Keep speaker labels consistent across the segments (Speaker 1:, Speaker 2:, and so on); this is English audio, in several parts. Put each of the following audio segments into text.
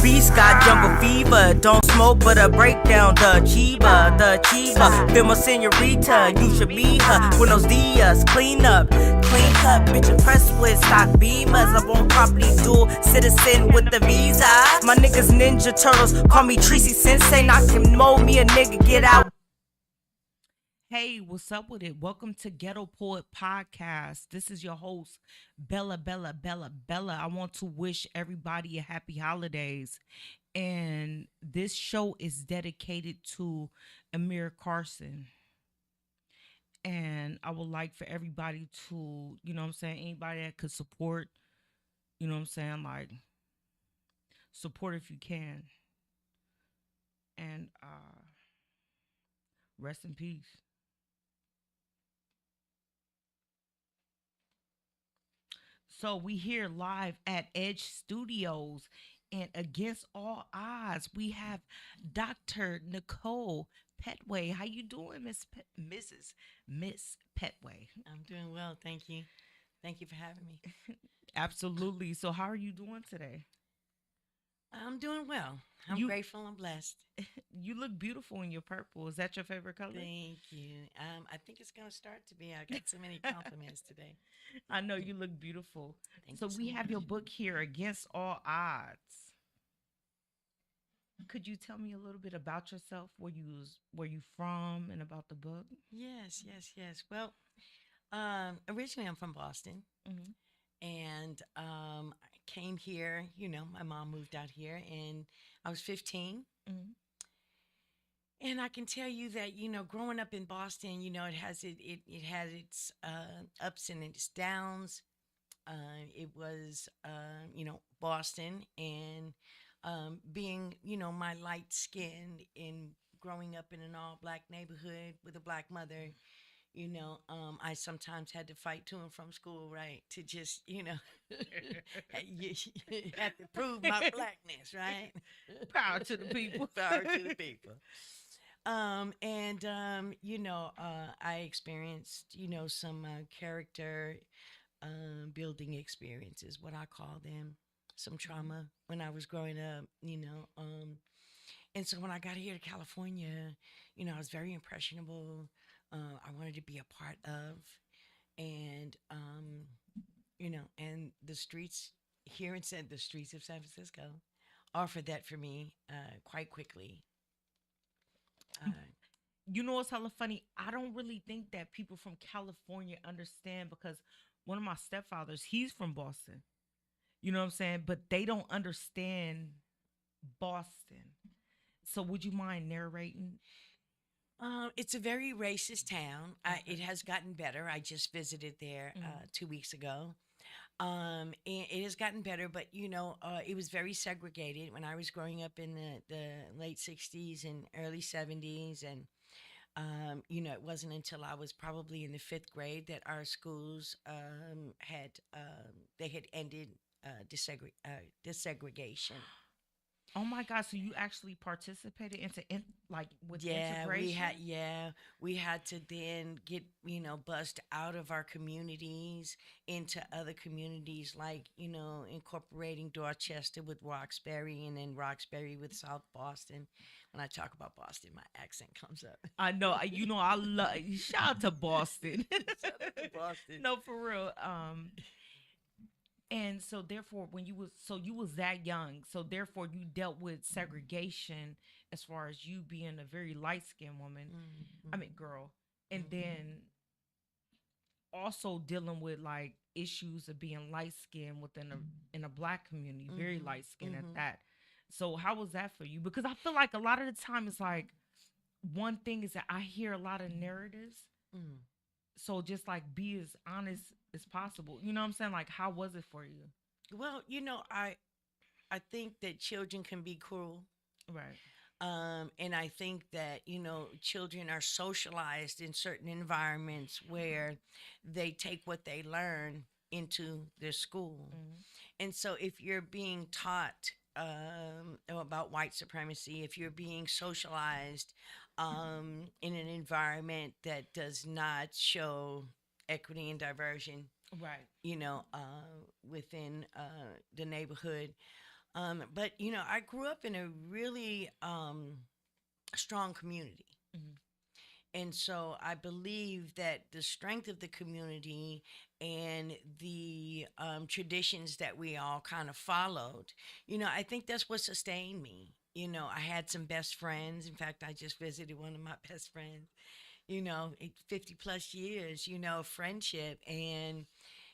Speaker 1: Martrice got jungle fever. Don't smoke, but a breakdown. The Chiba. Feel my senorita. You should be her. Buenos dias. Clean up. Clean cut. Bitch impressed with stock beamers. I want property dual citizen with the visa. My niggas Ninja Turtles. Call me Tracy Sensei. Knock him, mold me a nigga. Get out.
Speaker 2: Hey, what's up with it? Welcome to Ghetto Poet Podcast. This is your host, Bella. I want to wish everybody a happy holidays. And this show is dedicated to Amir Carson. And I would like for everybody to, anybody that could support, support if you can. And rest in peace. So we here live at Edge Studios, and against all odds, we have Dr. Nichole Pettway. How you doing, Miss Pettway?
Speaker 3: I'm doing well, thank you. Thank you for having me.
Speaker 2: Absolutely. So how are you doing today?
Speaker 3: I'm doing well. I'm grateful and blessed.
Speaker 2: You look beautiful in your purple. Is that your favorite color?
Speaker 3: Thank you. I think it's going to start to be. I got so many compliments today.
Speaker 2: I know you look beautiful.
Speaker 3: Thank
Speaker 2: So
Speaker 3: you
Speaker 2: we have
Speaker 3: much.
Speaker 2: your book here, Against All Odds. Could you tell me a little bit about yourself, where you from, and about the book?
Speaker 3: Yes. Well, originally I'm from Boston,
Speaker 2: Mm-hmm.
Speaker 3: and I came here. My mom moved out here, and I was 15.
Speaker 2: Mm-hmm.
Speaker 3: And I can tell you that growing up in Boston, it has it had its ups and its downs. It was Boston, and being my light skin and growing up in an all black neighborhood with a black mother. I sometimes had to fight to and from school, right? To just, you have to prove my blackness, right?
Speaker 2: Power to the people.
Speaker 3: Power to the people. I experienced, some character building experiences, what I call them, some trauma when I was growing up, and so when I got here to California, I was very impressionable. I wanted to be a part of, and and the streets here in the streets of San Francisco offered that for me quite quickly. Uh,
Speaker 2: You know what's hella funny? I don't really think that people from California understand, because one of my stepfathers, he's from Boston. You know what I'm saying? But they don't understand Boston. So would you mind narrating?
Speaker 3: it's a very racist town.
Speaker 2: Okay.
Speaker 3: It has gotten better. I just visited there
Speaker 2: Mhm.
Speaker 3: 2 weeks ago. And it has gotten better, but it was very segregated when I was growing up in the late '60s and early '70s, and it wasn't until I was probably in the fifth grade that our schools had ended desegregation.
Speaker 2: Oh my God! So you actually participated with
Speaker 3: Yeah,
Speaker 2: integration?
Speaker 3: we had to then get, bussed out of our communities into other communities, like, incorporating Dorchester with Roxbury, and then Roxbury with South Boston. When I talk about Boston, my accent comes up.
Speaker 2: I know. I love. Shout out to Boston.
Speaker 3: Shout out to Boston.
Speaker 2: No, for real. And so therefore, you was that young, so therefore you dealt with segregation as far as you being a very light skinned woman. I
Speaker 3: Mhm.
Speaker 2: mean, girl, and
Speaker 3: Mhm.
Speaker 2: then also dealing with like issues of being light skinned within a black community, very
Speaker 3: Mhm.
Speaker 2: light skinned at
Speaker 3: Mhm.
Speaker 2: that. So how was that for you? Because I feel like a lot of the time it's like one thing is that I hear a lot of narratives.
Speaker 3: Mhm.
Speaker 2: So just like be as honest as possible. You know what I'm saying? Like how was it for you?
Speaker 3: Well, I think that children can be cruel.
Speaker 2: Right.
Speaker 3: And I think that, children are socialized in certain environments where they take what they learn into their school.
Speaker 2: Mhm.
Speaker 3: And so if you're being taught about white supremacy, if you're being socialized in an environment that does not show equity and diversion,
Speaker 2: Right.
Speaker 3: within the neighborhood, But I grew up in a really strong community.
Speaker 2: Mhm.
Speaker 3: And so I believe that the strength of the community and the traditions that we all kind of followed, I think that's what sustained me. I had some best friends. In fact, I just visited one of my best friends, 50 plus years, of friendship. And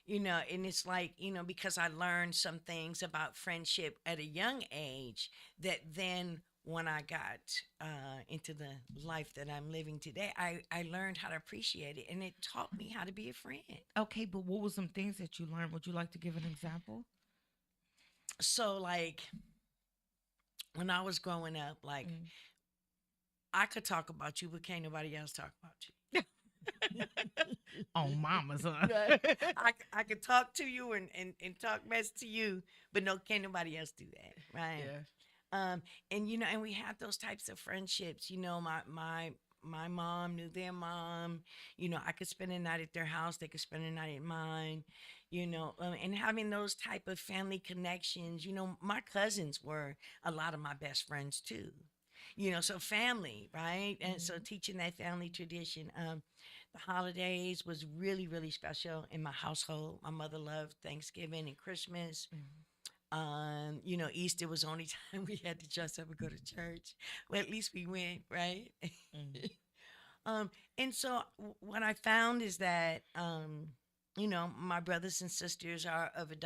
Speaker 3: it's like, because I learned some things about friendship at a young age that then when I got into the life that I'm living today, I learned how to appreciate it and it taught me how to be a friend.
Speaker 2: Okay, but what were some things that you learned? Would you like to give an example?
Speaker 3: So, like, when I was growing up, like,
Speaker 2: Mm.
Speaker 3: I could talk about you, but can't nobody else talk about you.
Speaker 2: On mama's, huh?
Speaker 3: Right. I could talk to you and talk mess to you, but no, can't nobody else do that, right?
Speaker 2: Yeah.
Speaker 3: Um, and we have those types of friendships. My mom knew their mom. I could spend a night at their house. They could spend a night at mine. And having those type of family connections. My cousins were a lot of my best friends too. So family, right? And so
Speaker 2: Mhm.
Speaker 3: teaching that family tradition. The holidays was really, really special in my household. My mother loved Thanksgiving and Christmas.
Speaker 2: Mhm.
Speaker 3: Easter was the only time we had to dress up and go to church. Well, at least we went, right?
Speaker 2: Mhm.
Speaker 3: And so what I found is that, my brothers and sisters are of a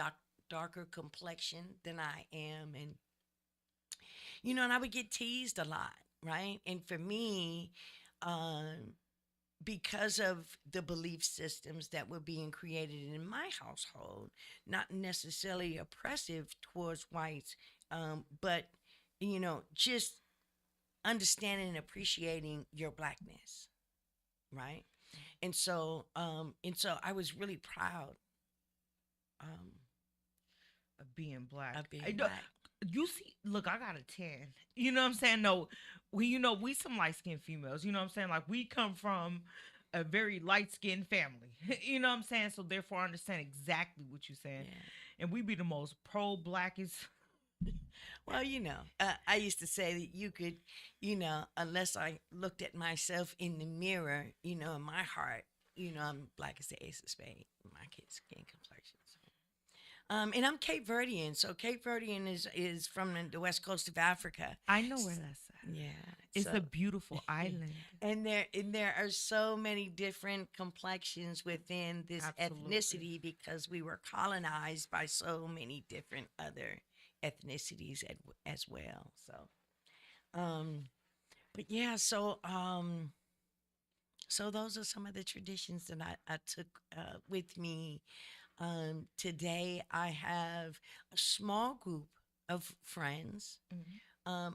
Speaker 3: darker complexion than I am. And I would get teased a lot, right? And for me, um, because of the belief systems that were being created in my household, not necessarily oppressive towards whites, but just understanding and appreciating your blackness, right? And so I was really proud um,
Speaker 2: Of being black.
Speaker 3: of being black.
Speaker 2: You see, look, I got a 10. You know what I'm saying? No, we some light skinned females. You know what I'm saying? Like we come from a very light skinned family. You know what I'm saying? So therefore I understand exactly what you're saying.
Speaker 3: Yeah.
Speaker 2: And we be the most pro blackest.
Speaker 3: Well, I used to say that you could, unless I looked at myself in the mirror, in my heart, I'm black as the ace of spades, my kid's skin complexion. And I'm Cape Verdean. So Cape Verdean is from the west coast of Africa.
Speaker 2: I know where that's at.
Speaker 3: Yeah.
Speaker 2: It's
Speaker 3: So
Speaker 2: a beautiful island.
Speaker 3: and there are so many different complexions within this
Speaker 2: Absolutely.
Speaker 3: ethnicity because we were colonized by so many different other ethnicities as well. Um, but yeah, so those are some of the traditions that I took with me. Today I have a small group of friends.
Speaker 2: Mhm.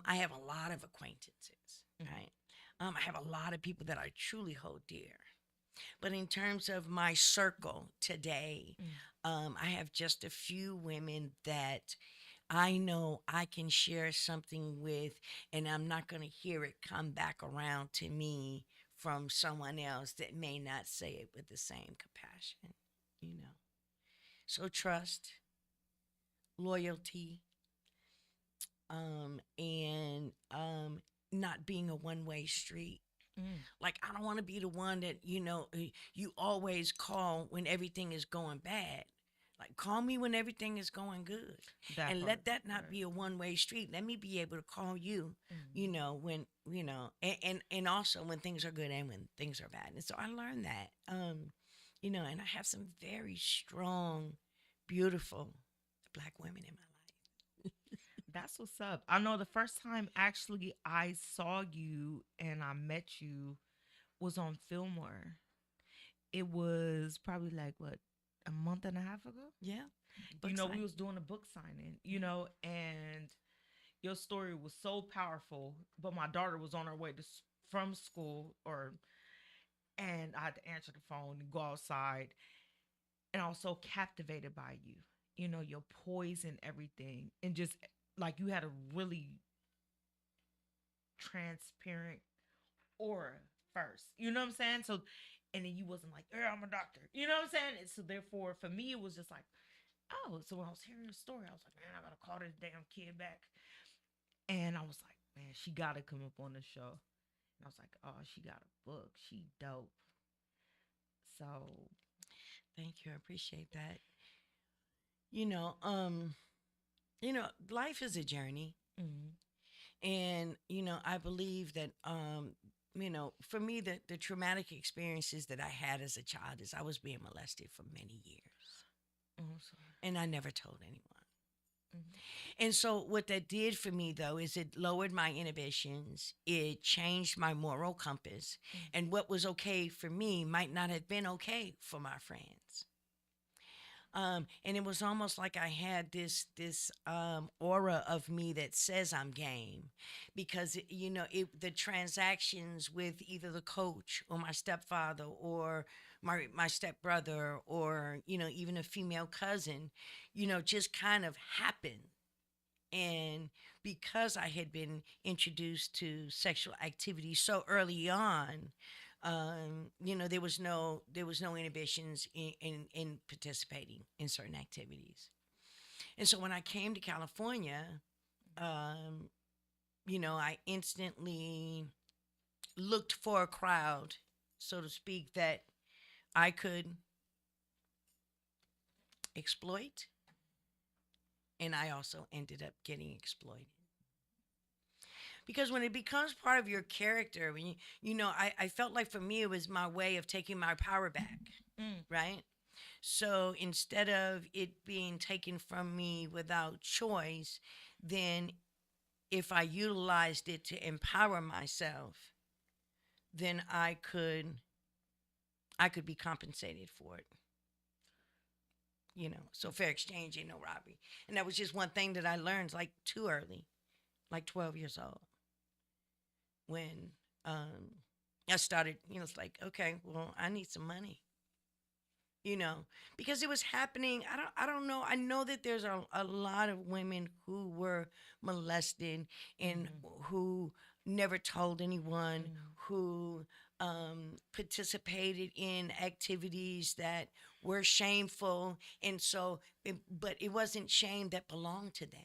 Speaker 3: I have a lot of acquaintances,
Speaker 2: Mhm.
Speaker 3: right? I have a lot of people that I truly hold dear. But in terms of my circle today,
Speaker 2: Mm.
Speaker 3: I have just a few women that I know I can share something with, and I'm not going to hear it come back around to me from someone else that may not say it with the same compassion, you know. So trust, loyalty, and not being a one-way street.
Speaker 2: Mm.
Speaker 3: Like, I don't want to be the one that, you always call when everything is going bad. Like, call me when everything is going good.
Speaker 2: That
Speaker 3: And
Speaker 2: part.
Speaker 3: let that not
Speaker 2: Right.
Speaker 3: be a one-way street. Let me be able to call you,
Speaker 2: Mhm.
Speaker 3: when, and also when things are good and when things are bad. And so I learned that, and I have some very strong, beautiful Black women in my life.
Speaker 2: That's what's up. I know the first time actually I saw you and I met you was on Fillmore. It was probably like what, a month and a half ago?
Speaker 3: Yeah.
Speaker 2: You
Speaker 3: Book
Speaker 2: know, we
Speaker 3: sign.
Speaker 2: was doing a book signing,
Speaker 3: Yeah.
Speaker 2: and your story was so powerful, but my daughter was on her way from school, and I had to answer the phone and go outside, and I was so captivated by you. Your poise and everything, and just like you had a really transparent aura first. You know what I'm saying? So, and then you wasn't like, I'm a doctor. You know what I'm saying? And so therefore, for me, it was just like, oh, so when I was hearing the story, I was like, man, I gotta call this damn kid back. And I was like, man, she gotta come up on the show. And I was like, oh, she got a book. She dope. So,
Speaker 3: Thank you. I appreciate that. You know, um, Life is a journey.
Speaker 2: mm,
Speaker 3: And, I believe that, for me, the traumatic experiences that I had as a child is I was being molested for many years.
Speaker 2: oh, sorry.
Speaker 3: And I never told anyone.
Speaker 2: Mm,
Speaker 3: And so, what that did for me, though, is it lowered my inhibitions. It changed my moral compass.
Speaker 2: mm,
Speaker 3: And what was okay for me might not have been okay for my friends. And it was almost like I had this aura of me that says I'm game, because the transactions with either the coach or my stepfather or my stepbrother or even a female cousin, just kind of happened. And because I had been introduced to sexual activity so early on, there was no inhibitions in participating in certain activities. And so when I came to California, um, I instantly looked for a crowd, so to speak, that I could exploit, and I also ended up getting exploited. Because when it becomes part of your character, when I felt like for me it was my way of taking my power back,
Speaker 2: mm,
Speaker 3: right? So instead of it being taken from me without choice, then if I utilized it to empower myself, then I could be compensated for it. So fair exchange ain't no robbery. And that was just one thing that I learned like too early, like 12 years old, when I started, it's like, okay, well, I need some money, you know, because it was happening. I don't know. I know that there's a lot of women who were molested and
Speaker 2: mm,
Speaker 3: who never told anyone,
Speaker 2: mm.
Speaker 3: who participated in activities that were shameful. And so, but it wasn't shame that belonged to them.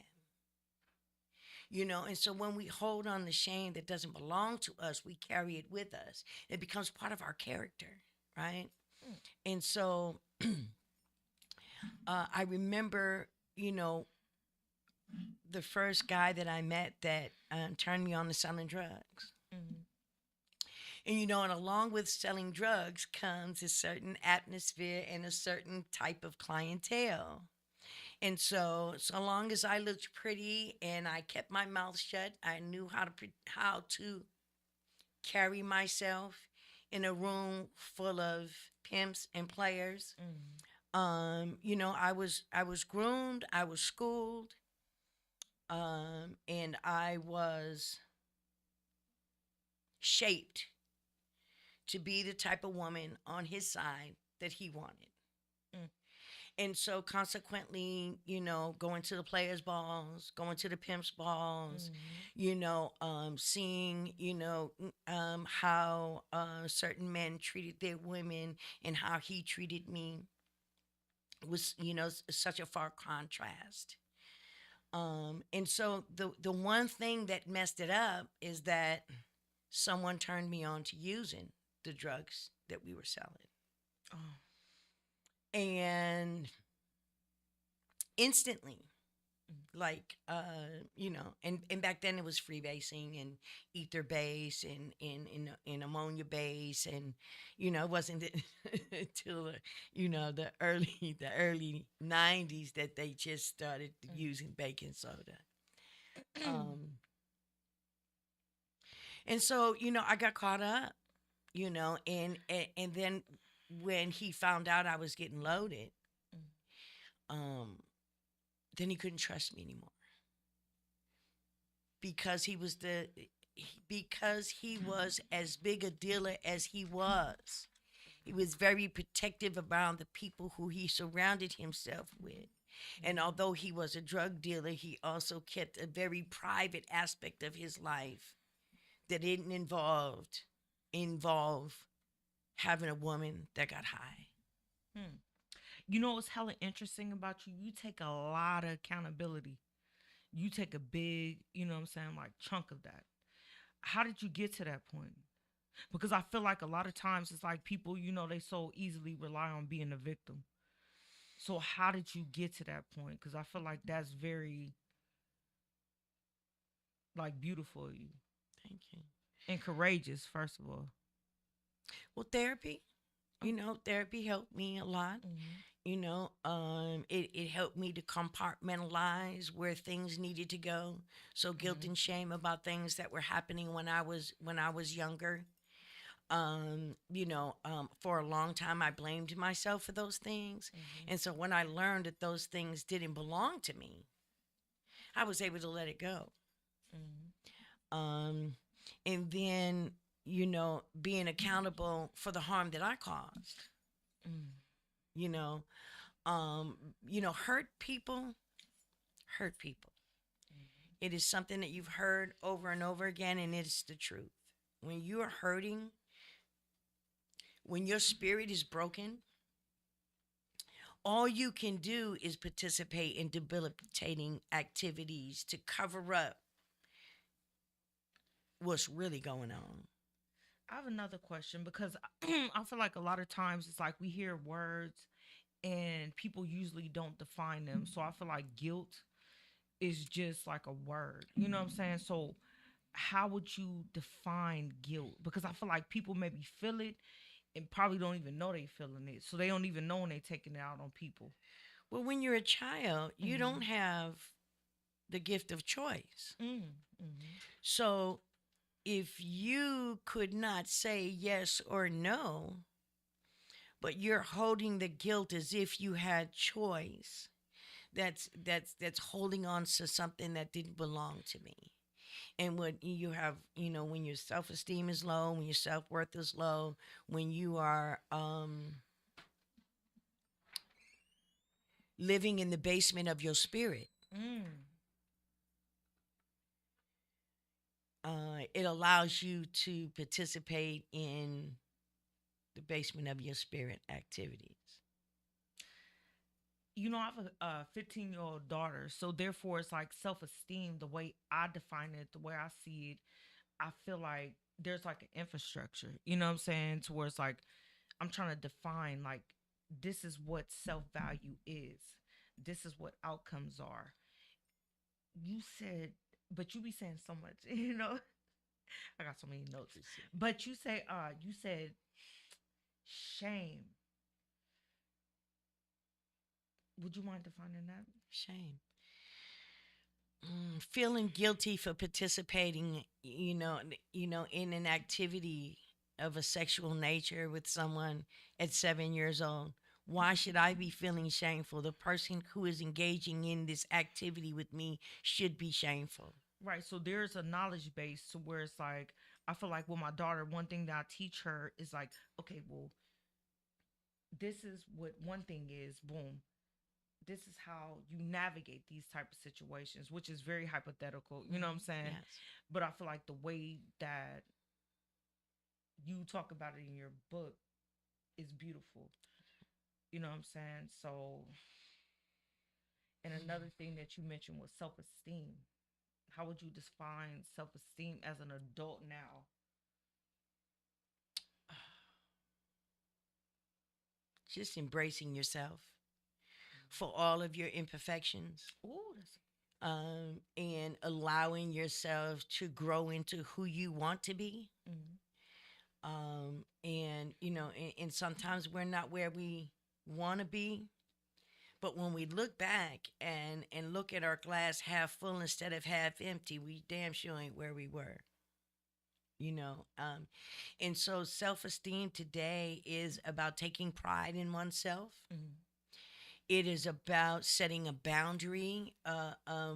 Speaker 3: And so when we hold on to shame that doesn't belong to us, we carry it with us. It becomes part of our character, right?
Speaker 2: Mm.
Speaker 3: And so I remember, the first guy that I met that turned me on to selling drugs.
Speaker 2: Mhm.
Speaker 3: And along with selling drugs comes a certain atmosphere and a certain type of clientele. And so long as I looked pretty and I kept my mouth shut, I knew how to carry myself in a room full of pimps and players.
Speaker 2: Mhm.
Speaker 3: I was groomed, I was schooled, and I was shaped to be the type of woman on his side that he wanted.
Speaker 2: Mm.
Speaker 3: And so consequently, going to the players' balls, going to the pimps' balls,
Speaker 2: Mhm.
Speaker 3: seeing, how certain men treated their women and how he treated me was, such a far contrast. And so the one thing that messed it up is that someone turned me on to using the drugs that we were selling.
Speaker 2: Oh.
Speaker 3: And instantly,
Speaker 2: Mm.
Speaker 3: like and back then it was freebasing and ether base and ammonia base, and it wasn't until the early 90s that they just started
Speaker 2: Mm.
Speaker 3: using baking soda. um and so I got caught up, and then when he found out I was getting loaded,
Speaker 2: Mm.
Speaker 3: um then he couldn't trust me anymore, because he was as big a dealer as he was. He was very protective around the people who he surrounded himself with. And although he was a drug dealer, he also kept a very private aspect of his life that didn't involve having a woman that got high.
Speaker 2: Hmm. You know what's hella interesting about you? You take a lot of accountability. You take a big, you know what I'm saying, like chunk of that. How did you get to that point? Because I feel like a lot of times it's like people, they so easily rely on being a victim. So how did you get to that point? Because I feel like that's very like beautiful of you
Speaker 3: Thank you.
Speaker 2: and courageous, first of all.
Speaker 3: Well, therapy, therapy helped me a lot.
Speaker 2: Mm-hmm.
Speaker 3: It helped me to compartmentalize where things needed to go. So guilt
Speaker 2: Mm-hmm.
Speaker 3: and shame about things that were happening when I was younger. For a long time I blamed myself for those things.
Speaker 2: Mm-hmm.
Speaker 3: And so when I learned that those things didn't belong to me, I was able to let it go.
Speaker 2: Mm-hmm.
Speaker 3: Um, and then, being accountable for the harm that I caused, you know, hurt people. It is something that you've heard over and over again, and it's the truth. When you are hurting, when your spirit is broken, all you can do is participate in debilitating activities to cover up what's really going on.
Speaker 2: I have another question because I feel like a lot of times it's like we hear words and people usually don't define them. So I feel like guilt is just like a word. You know what I'm saying? So how would you define guilt? Because I feel like people maybe feel it and probably don't even know they feeling it. So they don't even know when they taking it out on people.
Speaker 3: Well, when you're a child, you
Speaker 2: Mm-hmm.
Speaker 3: don't have the gift of choice.
Speaker 2: Mm-hmm.
Speaker 3: So if you could not say yes or no, but you're holding the guilt as if you had choice, that's holding on to something that didn't belong to me. And when you have, when your self-esteem is low, when your self-worth is low, when you are living in the basement of your spirit,
Speaker 2: Mm.
Speaker 3: it allows you to participate in the basement of your spirit activities.
Speaker 2: I have a 15-year-old daughter, so therefore it's like self-esteem. The way I define it, the way I see it, I feel like there's like an infrastructure. You know what I'm saying? To where it's like I'm trying to define like this is what self-value is. This is what outcomes are. You said, but you be saying so much. I got so many notes. But you said shame. Would you mind defining that?
Speaker 3: Shame. Feeling guilty for participating, in an activity of a sexual nature with someone at 7 years old. Why should I be feeling shameful? The person who is engaging in this activity with me should be shameful.
Speaker 2: Right. So there's a knowledge base to where it's like I feel like with my daughter, one thing that I teach her is like, okay, well, this is what one thing is. Boom. This is how you navigate these type of situations, which is very hypothetical. You know what I'm saying?
Speaker 3: Yes.
Speaker 2: But I feel like the way that you talk about it in your book is beautiful. You know what I'm saying? So, and another thing that you mentioned was self esteem. How would you define self esteem as an adult now?
Speaker 3: Just embracing yourself for all of your imperfections,
Speaker 2: Ooh, that's
Speaker 3: and allowing yourself to grow into who you want to be.
Speaker 2: mm,
Speaker 3: And sometimes we're not where we want to be. But when we look back and look at our glass half full instead of half empty, we damn sure ain't where we were. You know, and so self esteem today is about taking pride in oneself.
Speaker 2: mm,
Speaker 3: It is about setting a boundary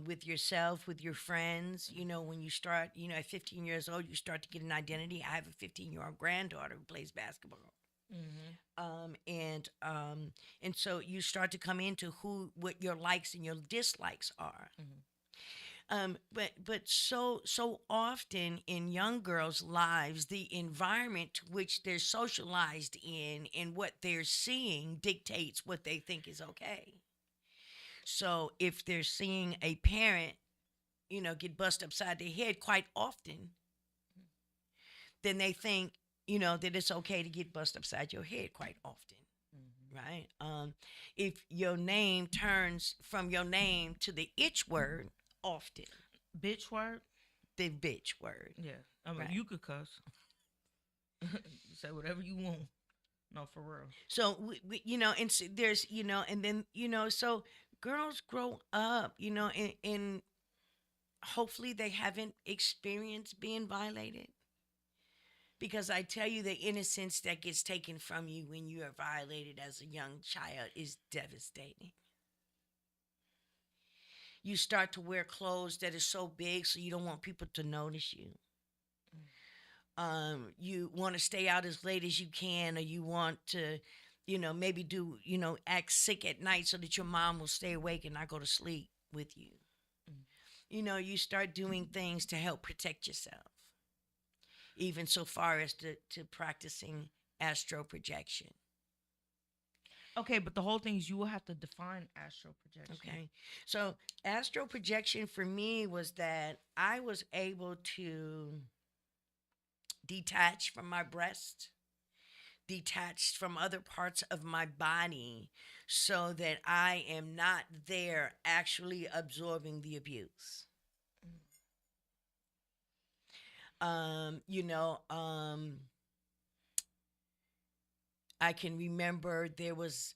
Speaker 3: with yourself, with your friends. When you start, at 15 years old, you start to get an identity. I have a 15-year-old granddaughter who plays basketball.
Speaker 2: mm,
Speaker 3: And so you start to come into what your likes and your dislikes are.
Speaker 2: mm,
Speaker 3: But so often in young girls' lives, the environment to which they're socialized in and what they're seeing dictates what they think is okay. So if they're seeing a parent, get bust upside their head quite often, then they think, that it's okay to get bust upside your head quite often, right? If your name turns from your name to the itch word often,
Speaker 2: Bitch word.
Speaker 3: the bitch word,
Speaker 2: Yeah. I mean,
Speaker 3: right?
Speaker 2: you could cuss. Say whatever you want. No, for real.
Speaker 3: So and so there's, and then so girls grow up, and hopefully they haven't experienced being violated. Because I tell you, the innocence that gets taken from you when you are violated as a young child is devastating. You start to wear clothes that are so big so you don't want people to notice you. You want to stay out as late as you can, or you want to, maybe do, act sick at night so that your mom will stay awake and not go to sleep with you. You start doing things to help protect yourself, even so far as to practicing astral projection.
Speaker 2: Okay, but the whole thing is you will have to define astral projection.
Speaker 3: Okay. So astral projection for me was that I was able to detach from my breast, detached from other parts of my body, so that I am not there actually absorbing the abuse. You know, I can remember there was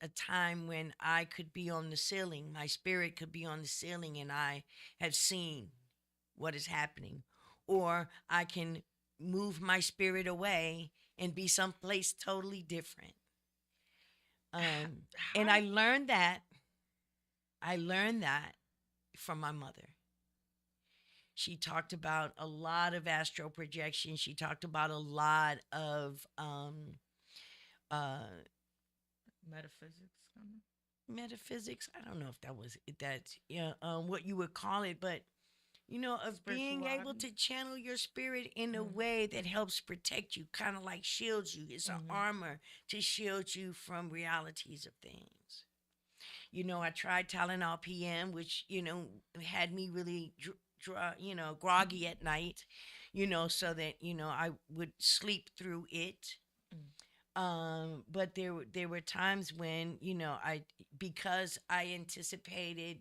Speaker 3: a time when I could be on the ceiling, my spirit could be on the ceiling, and I have seen what is happening, or I can move my spirit away and be someplace totally different. And
Speaker 2: How?
Speaker 3: I learned that from my mother. She talked about a lot of astral projection. She talked about a lot of uh,
Speaker 2: Metaphysics, kind
Speaker 3: metaphysics. I don't know if that was that's yeah what you would call it, but of being able
Speaker 2: Spirituality?
Speaker 3: to channel your spirit in a way that helps protect you, kind of like shields you. It's an armor to shield you from realities of things. I tried Tylenol PM, which had me really groggy at night, so that I would sleep through it. But there were times when I, because I anticipated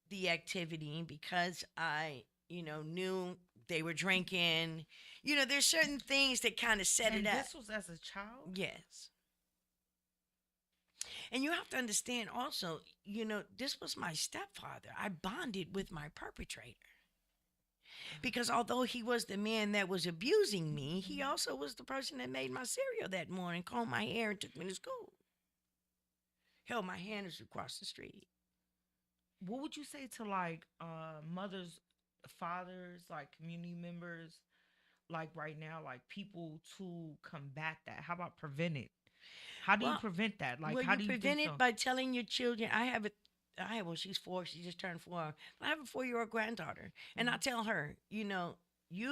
Speaker 3: the activity, because I knew they were drinking. There's certain things that kind of set
Speaker 2: And
Speaker 3: it up.
Speaker 2: this was as a child?
Speaker 3: Yes. And you have to understand also, this was my stepfather. I bonded with my perpetrator. Because although he was the man that was abusing me, he also was the person that made my cereal that morning, combed my hair, and took me to school. Held my hand as we crossed the street.
Speaker 2: What would you say to like mothers, fathers, like community members, like right now, like people to combat that? How about prevent it? How do you
Speaker 3: Well,
Speaker 2: prevent that? Like,
Speaker 3: well,
Speaker 2: how
Speaker 3: you
Speaker 2: do you think
Speaker 3: prevent it
Speaker 2: so?
Speaker 3: by telling your children. Well, she's 4. She just turned 4. I have a 4-year-old granddaughter, and I tell her, you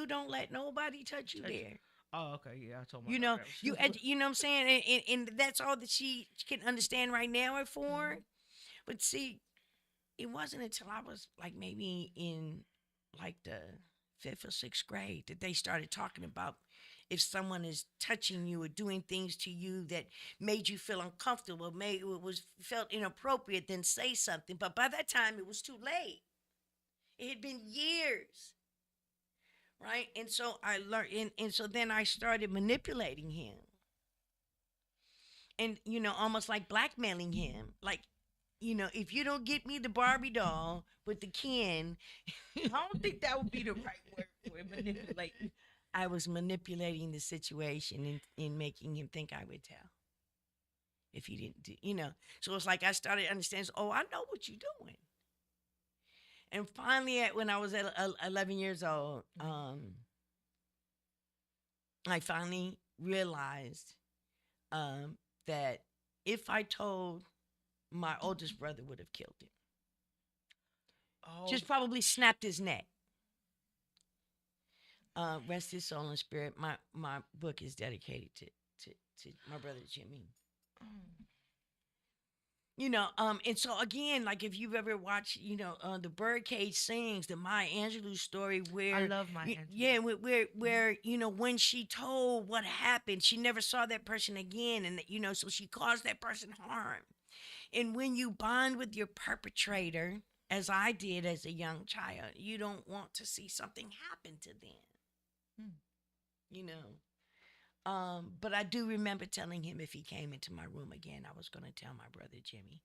Speaker 3: don't let nobody touch you
Speaker 2: Touch-
Speaker 3: there.
Speaker 2: Oh, okay, yeah, I told my
Speaker 3: You know,
Speaker 2: daughter that.
Speaker 3: you know what I'm saying, and that's all that she can understand right now at 4. But see, it wasn't until I was like maybe in like the 5th or 6th grade that they started talking about if someone is touching you or doing things to you that made you feel uncomfortable, made it was felt inappropriate, then say something. But by that time, it was too late. It had been years, right? And so I learned, and so then I started manipulating him, and almost like blackmailing him, like. If you don't get me the Barbie doll with the Ken,
Speaker 2: I don't think that would be the right word for it. Manipulate.
Speaker 3: I was manipulating the situation in making him think I would tell if he didn't do. So it's like I started understanding, oh, I know what you're doing. And finally, when I was at 11 years old, I finally realized that if I told, my oldest brother would have killed him.
Speaker 2: Oh,
Speaker 3: Just probably snapped his neck. Rest his soul and spirit. My book is dedicated to, to my brother Jimmy.
Speaker 2: oh,
Speaker 3: And so again, like if you've ever watched, the Birdcage Sings, the Maya Angelou story,
Speaker 2: I
Speaker 3: where,
Speaker 2: love my
Speaker 3: yeah,
Speaker 2: Angelou.
Speaker 3: where when she told what happened, she never saw that person again, and so she caused that person harm. And when you bond with your perpetrator, as I did as a young child, you don't want to see something happen to them,
Speaker 2: Hmm.
Speaker 3: you know. But I do remember telling him if he came into my room again, I was going to tell my brother Jimmy,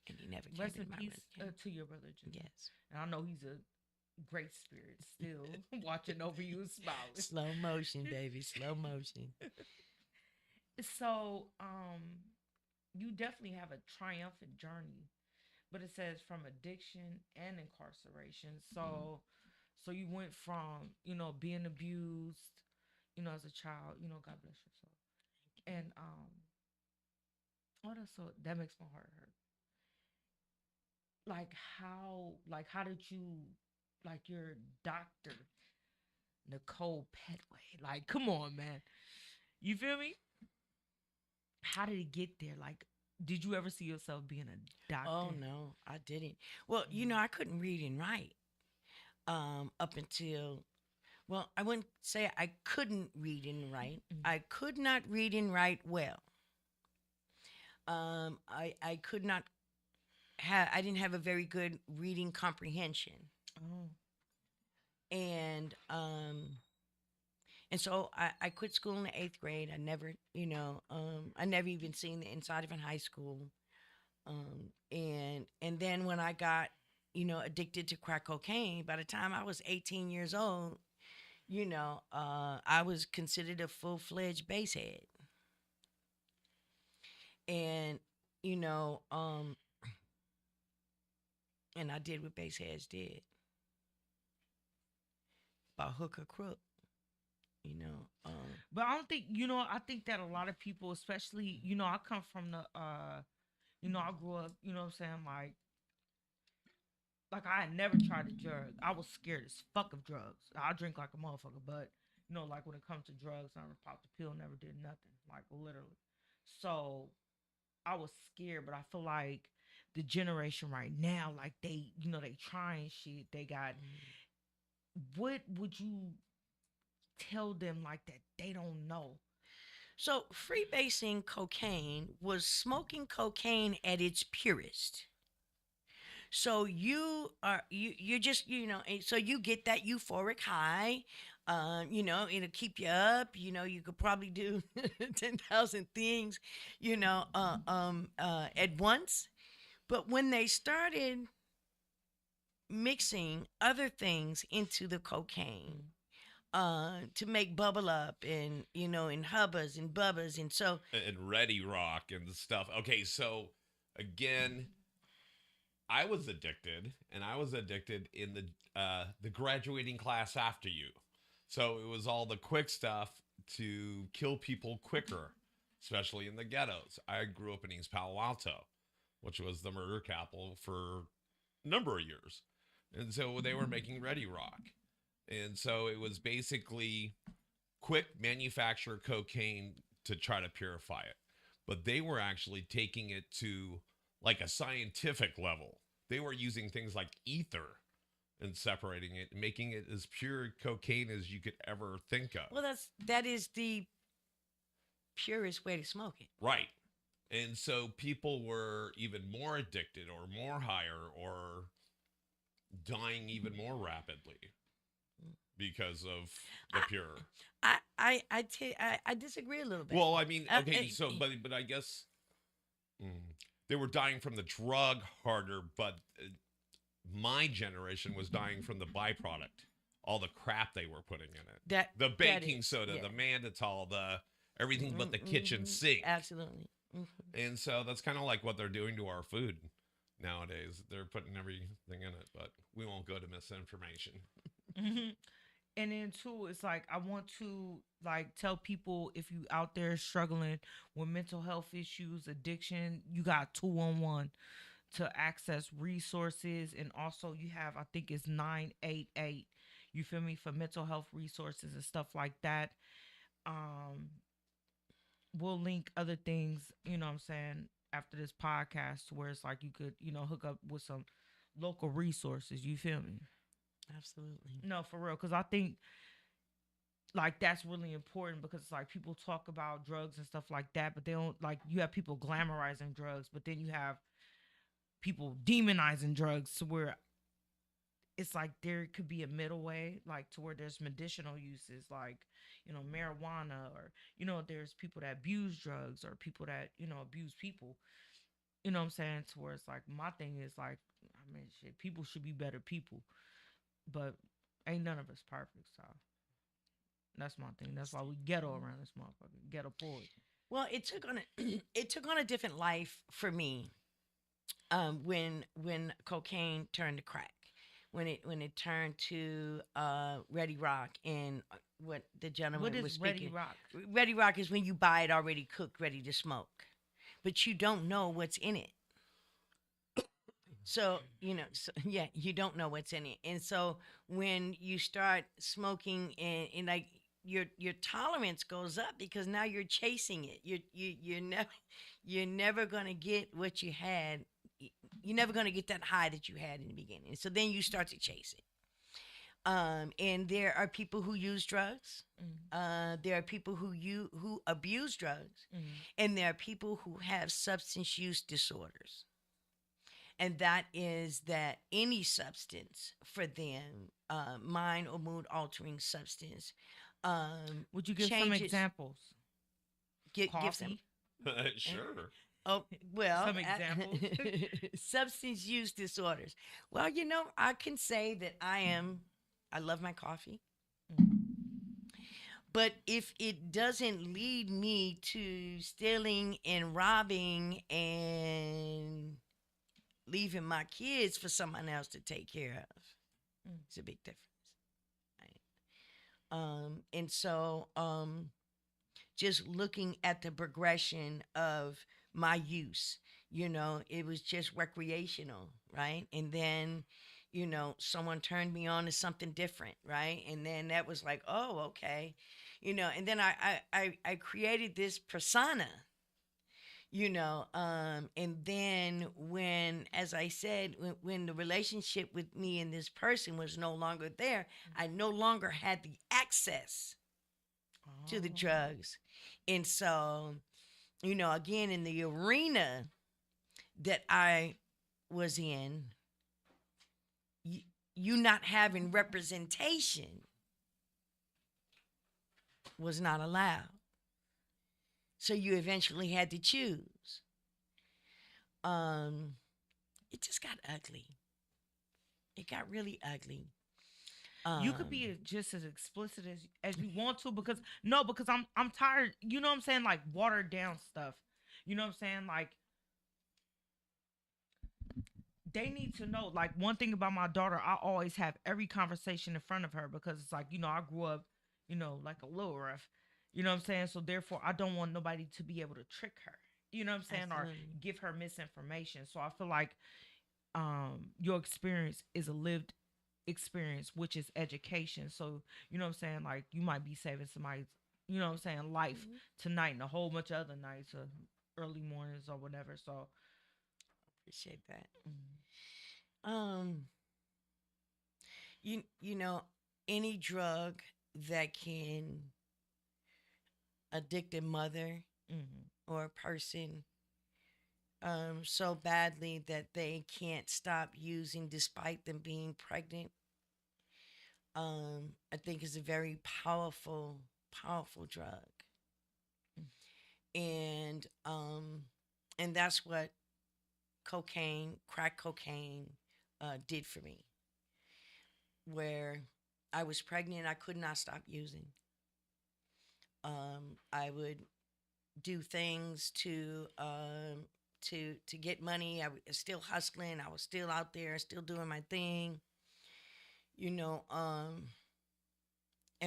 Speaker 3: and he never came
Speaker 2: Rest in
Speaker 3: in my room
Speaker 2: peace
Speaker 3: again.
Speaker 2: to your brother Jimmy.
Speaker 3: Yes.
Speaker 2: And I know he's a great spirit still watching over you and smiling.
Speaker 3: Slow motion, baby. Slow motion.
Speaker 2: So, you definitely have a triumphant journey, but it says from addiction and incarceration. So, so you went from being abused, as a child. God bless your soul. And what else? So that makes my heart hurt. Like how did you, like your doctor Nichole Pettway? Like, come on, man. You feel me? How did it get there? Like, did you ever see yourself being a
Speaker 3: Oh
Speaker 2: doctor?
Speaker 3: no, I didn't. Well,
Speaker 2: Mm,
Speaker 3: I couldn't read and write. Up until, well, I wouldn't say I couldn't read and write.
Speaker 2: mm.
Speaker 3: I could not read and write well. I could not have. I didn't have a very good reading comprehension,
Speaker 2: Oh,
Speaker 3: and so I quit school in the eighth grade. I never even seen the inside of a high school. And then when I got, addicted to crack cocaine, by the time I was 18 years old, I was considered a full-fledged basehead. And, you know, um, and I did what baseheads did, by hook or crook, you know.
Speaker 2: but I don't think I think that a lot of people, especially I come from the I grew up. What I'm saying, like I had never tried a drug. I was scared as fuck of drugs. I drink like a motherfucker, but like when it comes to drugs, I never popped a pill, never did nothing, like literally. So I was scared, but I feel like the generation right now, like they trying shit. They got. What would you tell them like that they don't know?
Speaker 3: So freebasing cocaine was smoking cocaine at its purest. So you're just, and so you get that euphoric high. It'll keep you up. You could probably do 10,000 things, at once. But when they started mixing other things into the cocaine, to make bubble up, and and hubbas and bubbas, and so
Speaker 4: And Ready Rock and stuff. Okay, so again, I was addicted, and I was addicted in the graduating class after you. So it was all the quick stuff to kill people quicker, especially in the ghettos. I grew up in East Palo Alto, which was the murder capital for a number of years. And so they were making Ready Rock. And so it was basically quick manufacture cocaine to try to purify it. But they were actually taking it to like a scientific level. They were using things like ether and separating it, making it as pure cocaine as you could ever think of.
Speaker 3: well, that is the purest way to smoke it.
Speaker 4: Right. And so people were even more addicted or more higher or dying even more rapidly because of the pure.
Speaker 3: I disagree a little bit.
Speaker 4: Well, I mean, okay,
Speaker 3: Uh,
Speaker 4: so but I guess mm, they were dying from the drug harder, but my generation was dying from the byproduct, all the crap they were putting in it,
Speaker 3: that
Speaker 4: the
Speaker 3: that
Speaker 4: baking
Speaker 3: is,
Speaker 4: soda,
Speaker 3: yeah.
Speaker 4: the mannitol, the everything but the kitchen
Speaker 3: Mhm.
Speaker 4: sink.
Speaker 3: Absolutely.
Speaker 4: And so that's kind of like what they're doing to our food nowadays. They're putting everything in it, but we won't go to misinformation.
Speaker 2: Hmm. And then too, it's like I want to like tell people, if you out there struggling with mental health issues, addiction, you got 211 to access resources, and also you have, I think it's 988. You feel me, for mental health resources and stuff like that. Um, we'll link other things, you know what I'm saying, after this podcast, where it's like you could, hook up with some local resources. You feel me?
Speaker 3: Absolutely.
Speaker 2: No, for real, because I think like that's really important, because it's like people talk about drugs and stuff like that, but they don't, like, you have people glamorizing drugs, but then you have people demonizing drugs, to where it's like there could be a middle way, like to where there's medicinal uses, like, marijuana, or, there's people that abuse drugs, or people that, abuse people. You know what I'm saying? To where it's like, my thing is like, I mean, shit, people should be better people, but ain't none of us perfect. So that's my thing. That's why we ghetto around this motherfucker. Ghetto poet.
Speaker 3: Well, it took on a it took on a different life for me when cocaine turned to crack, when it turned to Ready Rock, and what the gentleman
Speaker 2: What
Speaker 3: was
Speaker 2: is Ready
Speaker 3: speaking.
Speaker 2: Rock?
Speaker 3: Ready Rock is when you buy it already cooked, ready to smoke, but you don't know what's in it. So, yeah, you don't know what's in it. And so when you start smoking, and like your tolerance goes up, because now you're chasing it. You're never going to get what you had. You're never going to get that high that you had in the beginning. So then you start to chase it. And there are people who use drugs. There are people who abuse drugs, and there are people who have substance use disorders. And that is that any substance for them, mind or mood altering substance,
Speaker 2: Would you give some
Speaker 3: changes.
Speaker 2: examples?
Speaker 3: Give some.
Speaker 2: Coffee?
Speaker 4: Sure.
Speaker 3: Oh, well,
Speaker 2: Some examples?
Speaker 3: substance use disorders. Well, I can say that I love my coffee. But if it doesn't lead me to stealing and robbing and leaving my kids for someone else to take care of, it's a big difference. Right? And so, just looking at the progression of my use, it was just recreational, right? And then, someone turned me on to something different, right? And then that was like, oh, okay, and then I created this persona, and then when, as I said, when the relationship with me and this person was no longer there, I no longer had the access to the drugs. And so, again, in the arena that I was in, you not having representation was not allowed. So you eventually had to choose. It just got ugly. It got really ugly.
Speaker 2: You could be just as explicit as you want to, because I'm tired. You know what I'm saying? Like watered down stuff. You know what I'm saying? Like they need to know. Like one thing about my daughter, I always have every conversation in front of her, because it's like, I grew up, like a little rough. You know what I'm saying? So therefore, I don't want nobody to be able to trick her. You know what I'm saying?
Speaker 3: Absolutely.
Speaker 2: Or give her misinformation. So I feel like your experience is a lived experience, which is education. So, you know what I'm saying? Like you might be saving somebody's, life tonight, and a whole bunch of other nights or early mornings or whatever. So
Speaker 3: Appreciate that. Any drug that can addict a mother or a person so badly that they can't stop using despite them being pregnant, I think is a very powerful drug. And that's what crack cocaine did for me, where I was pregnant, I could not stop using. I would do things to get money. I was still hustling. I was still out there, still doing my thing. And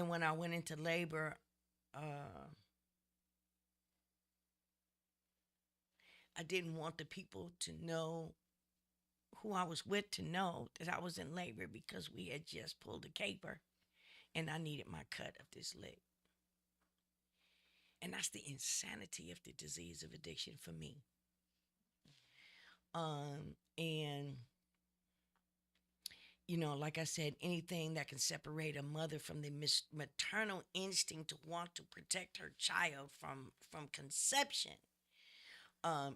Speaker 3: when I went into labor, I didn't want the people to know who I was with to know that I was in labor because we had just pulled a caper and I needed my cut of this lick. And that's the insanity of the disease of addiction for me. And you know, like I said, anything that can separate a mother from the maternal instinct to want to protect her child from conception,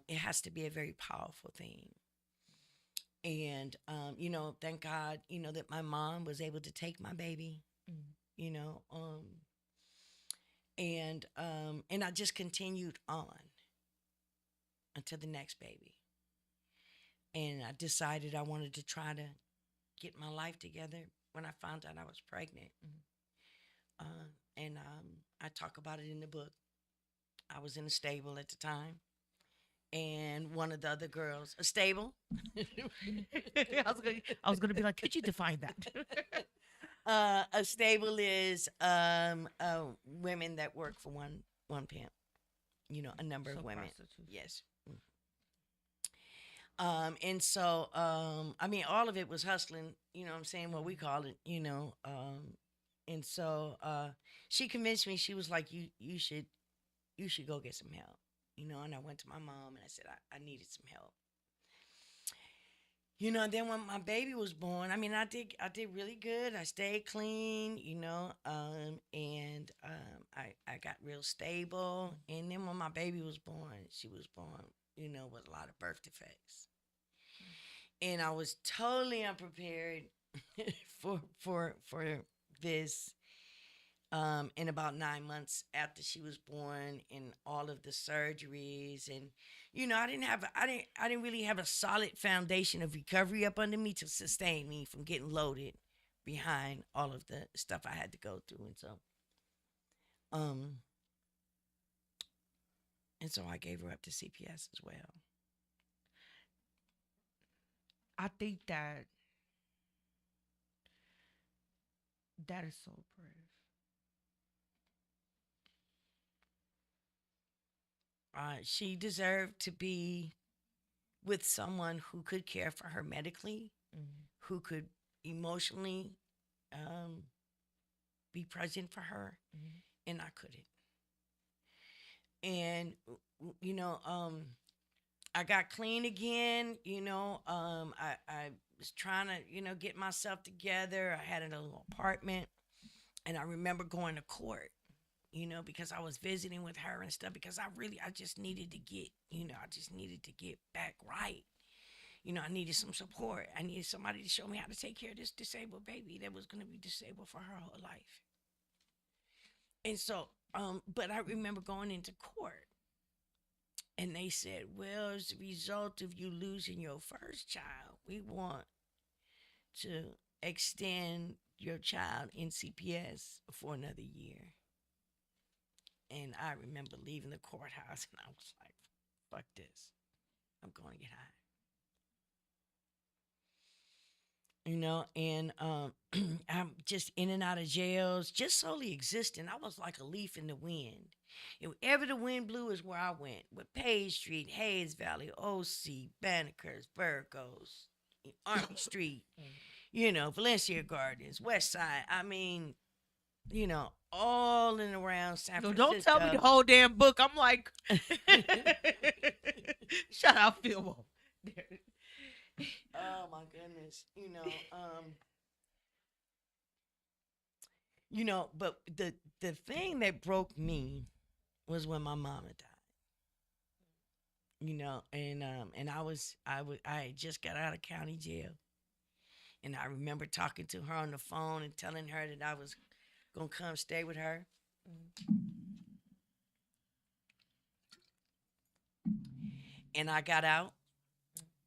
Speaker 3: it has to be a very powerful thing. And you know, thank God, you know, that my mom was able to take my baby, you know, and I just continued on until the next baby. And I decided I wanted to try to get my life together when I found out I was pregnant. And I talk about it in the book. I was in a stable at the time. And one of the other girls, a stable.
Speaker 2: I was gonna be like, could you define that?
Speaker 3: A stable is women that work for one pimp. You know, a number of women.
Speaker 2: Prostitutes.
Speaker 3: Yes. And so, I mean, all of it was hustling, you know what I'm saying, what we call it, you know. And so, she convinced me. She was like, you should go get some help, you know. And I went to my mom and I said, I needed some help. You know, then when my baby was born, I mean, I did really good. I stayed clean, you know, and I got real stable. And then when my baby was born, she was born, you know, with a lot of birth defects. And I was totally unprepared for this. In about 9 months after she was born, and all of the surgeries, and you know, I didn't really have a solid foundation of recovery up under me to sustain me from getting loaded behind all of the stuff I had to go through, and so I gave her up to CPS as well.
Speaker 2: I think that is so brave.
Speaker 3: She deserved to be with someone who could care for her medically, who could emotionally be present for her, and I couldn't. And you know, I got clean again. You know, I was trying to, you know, get myself together. I had a little apartment, and I remember going to court, you know, because I was visiting with her and stuff, because I just needed to get, you know, back right. You know, I needed some support. I needed somebody to show me how to take care of this disabled baby that was going to be disabled for her whole life. And so, but I remember going into court, and they said, well, as a result of you losing your first child, we want to extend your child in CPS for another year. And I remember leaving the courthouse, and I was like, fuck this. I'm going to get high. You know, and I'm just in and out of jails, just solely existing. I was like a leaf in the wind. And wherever the wind blew is where I went. With Page Street, Hayes Valley, OC, Banneker's, Burgos, Army Street, you know, Valencia Gardens, West Side. I mean, you know, all in and around San Francisco.
Speaker 2: Don't tell me the whole damn book. I'm like, shout out Philmo.
Speaker 3: Oh my goodness. You know, but the thing that broke me was when my mama died. You know, and I had just got out of county jail. And I remember talking to her on the phone and telling her that I was gonna come stay with her. And I got out,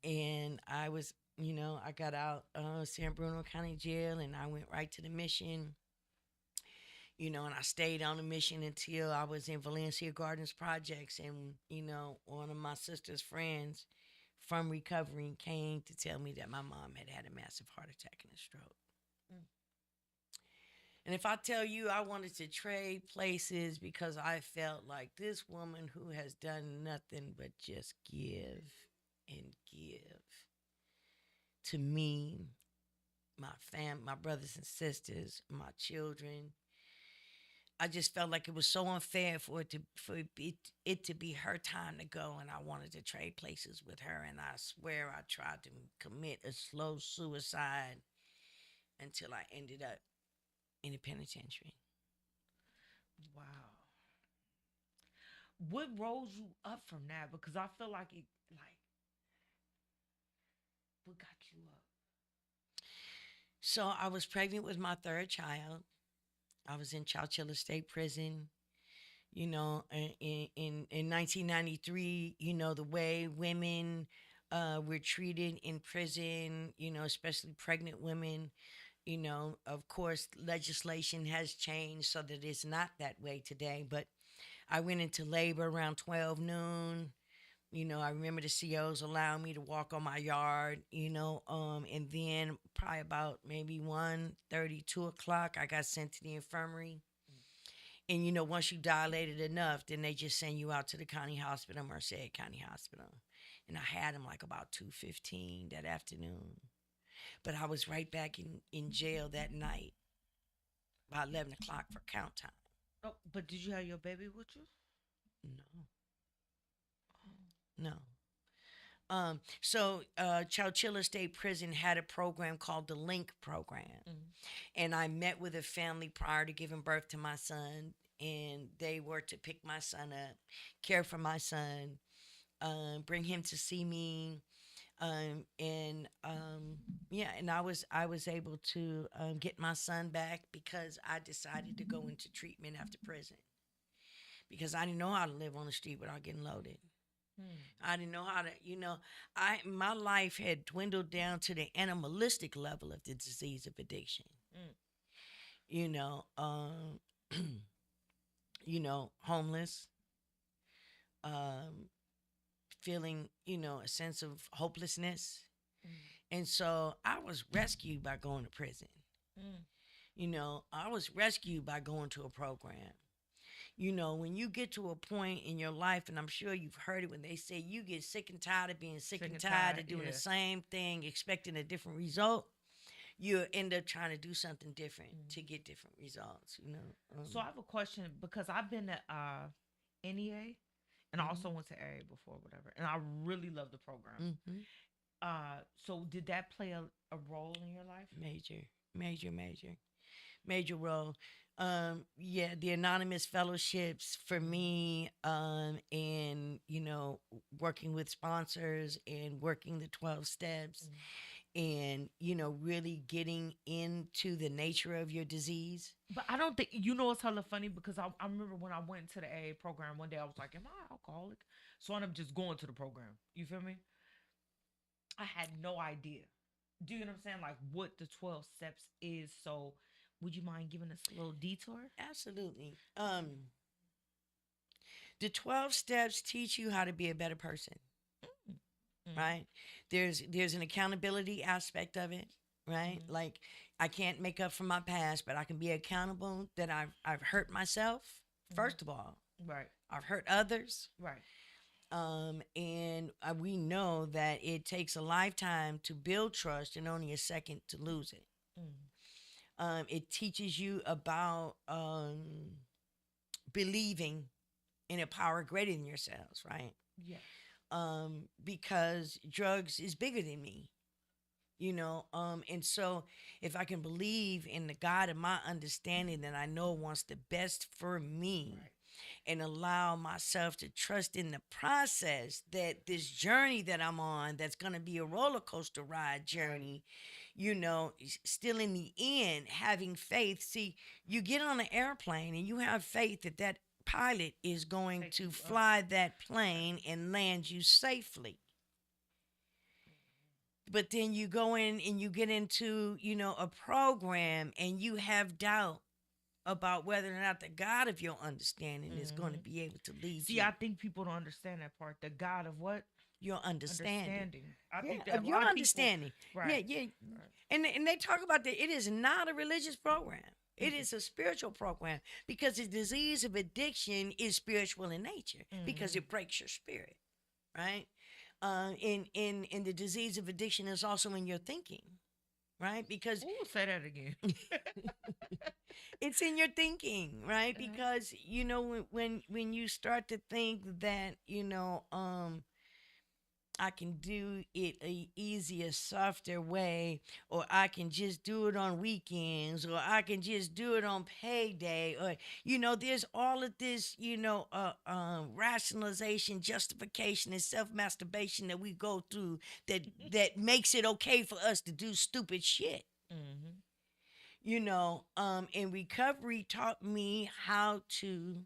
Speaker 3: and I was, you know, I got out San Bruno County Jail, and I went right to the mission. You know, and I stayed on the mission until I was in Valencia Gardens Projects. And, you know, one of my sister's friends from recovering came to tell me that my mom had had a massive heart attack and a stroke. And if I tell you I wanted to trade places because I felt like this woman who has done nothing but just give and give to me, my brothers and sisters, my children. I just felt like it was so unfair it to be her time to go, and I wanted to trade places with her. And I swear I tried to commit a slow suicide until I ended up in a penitentiary.
Speaker 2: Wow. What rose you up from that? Because I feel like what got you up?
Speaker 3: So I was pregnant with my third child. I was in Chowchilla State Prison. You know, in 1993, you know, the way women were treated in prison, you know, especially pregnant women, you know, of course, legislation has changed so that it's not that way today. But I went into labor around 12 noon. You know, I remember the COs allowing me to walk on my yard, you know, and then probably about maybe 1:30, 2 o'clock, I got sent to the infirmary. And, you know, once you dilated enough, then they just send you out to the county hospital, Merced County Hospital. And I had them like about 2:15 that afternoon. But I was right back in jail that night, about 11 o'clock for count time.
Speaker 2: Oh, but did you have your baby with you?
Speaker 3: No. So Chowchilla State Prison had a program called the Link Program. And I met with a family prior to giving birth to my son, and they were to pick my son up, care for my son, bring him to see me, and I was able to get my son back because I decided to go into treatment after prison because I didn't know how to live on the street without getting loaded. I didn't know how to, you know, my life had dwindled down to the animalistic level of the disease of addiction. You know, you know, homeless, feeling, you know, a sense of hopelessness. And so I was rescued by going to prison. You know, I was rescued by going to a program. You know, when you get to a point in your life, and I'm sure you've heard it when they say you get sick and tired of being sick and tired of doing the same thing, expecting a different result, you end up trying to do something different to get different results, you know.
Speaker 2: So I have a question because I've been at NEA and I also went to AA before, whatever, and I really love the program. So did that play a role in your life?
Speaker 3: Major role. Yeah, the anonymous fellowships for me, and, you know, working with sponsors and working the 12 steps and, you know, really getting into the nature of your disease.
Speaker 2: But I don't think, you know, it's hella funny because I remember when I went to the AA program one day, I was like, am I alcoholic? So I ended up just going to the program. You feel me? I had no idea. Do you know what I'm saying? Like what the 12 steps is. So would you mind giving us a little detour?
Speaker 3: Absolutely. The 12 steps teach you how to be a better person. Right? There's an accountability aspect of it, right? Like I can't make up for my past, but I can be accountable that I've hurt myself, first of all.
Speaker 2: Right.
Speaker 3: I've hurt others.
Speaker 2: Right.
Speaker 3: And we know that it takes a lifetime to build trust and only a second to lose it. It teaches you about believing in a power greater than yourselves, right?
Speaker 2: Yeah.
Speaker 3: Because drugs is bigger than me, you know. And so if I can believe in the God of my understanding that I know wants the best for me, and allow myself to trust in the process that this journey that I'm on, that's going to be a roller coaster ride journey, you know, still in the end, having faith. See, you get on an airplane and you have faith that that pilot is going to fly that plane and land you safely. But then you go in and you get into, you know, a program and you have doubt about whether or not the God of your understanding is going to be able to lead you.
Speaker 2: See, I think people don't understand that part. The God of what?
Speaker 3: Your understanding.
Speaker 2: I think
Speaker 3: that of your understanding. People, right. Yeah. Right. And they talk about that it is not a religious program. It is a spiritual program because the disease of addiction is spiritual in nature because it breaks your spirit, right? In the disease of addiction is also in your thinking, right? Because
Speaker 2: Ooh, say that again.
Speaker 3: it's in your thinking, right? Because when you start to think that I can do it a easier, softer way, or I can just do it on weekends, or I can just do it on payday, or there's all of this, rationalization, justification, and self masturbation that we go through that makes it okay for us to do stupid shit.
Speaker 2: Mm-hmm.
Speaker 3: And recovery taught me how to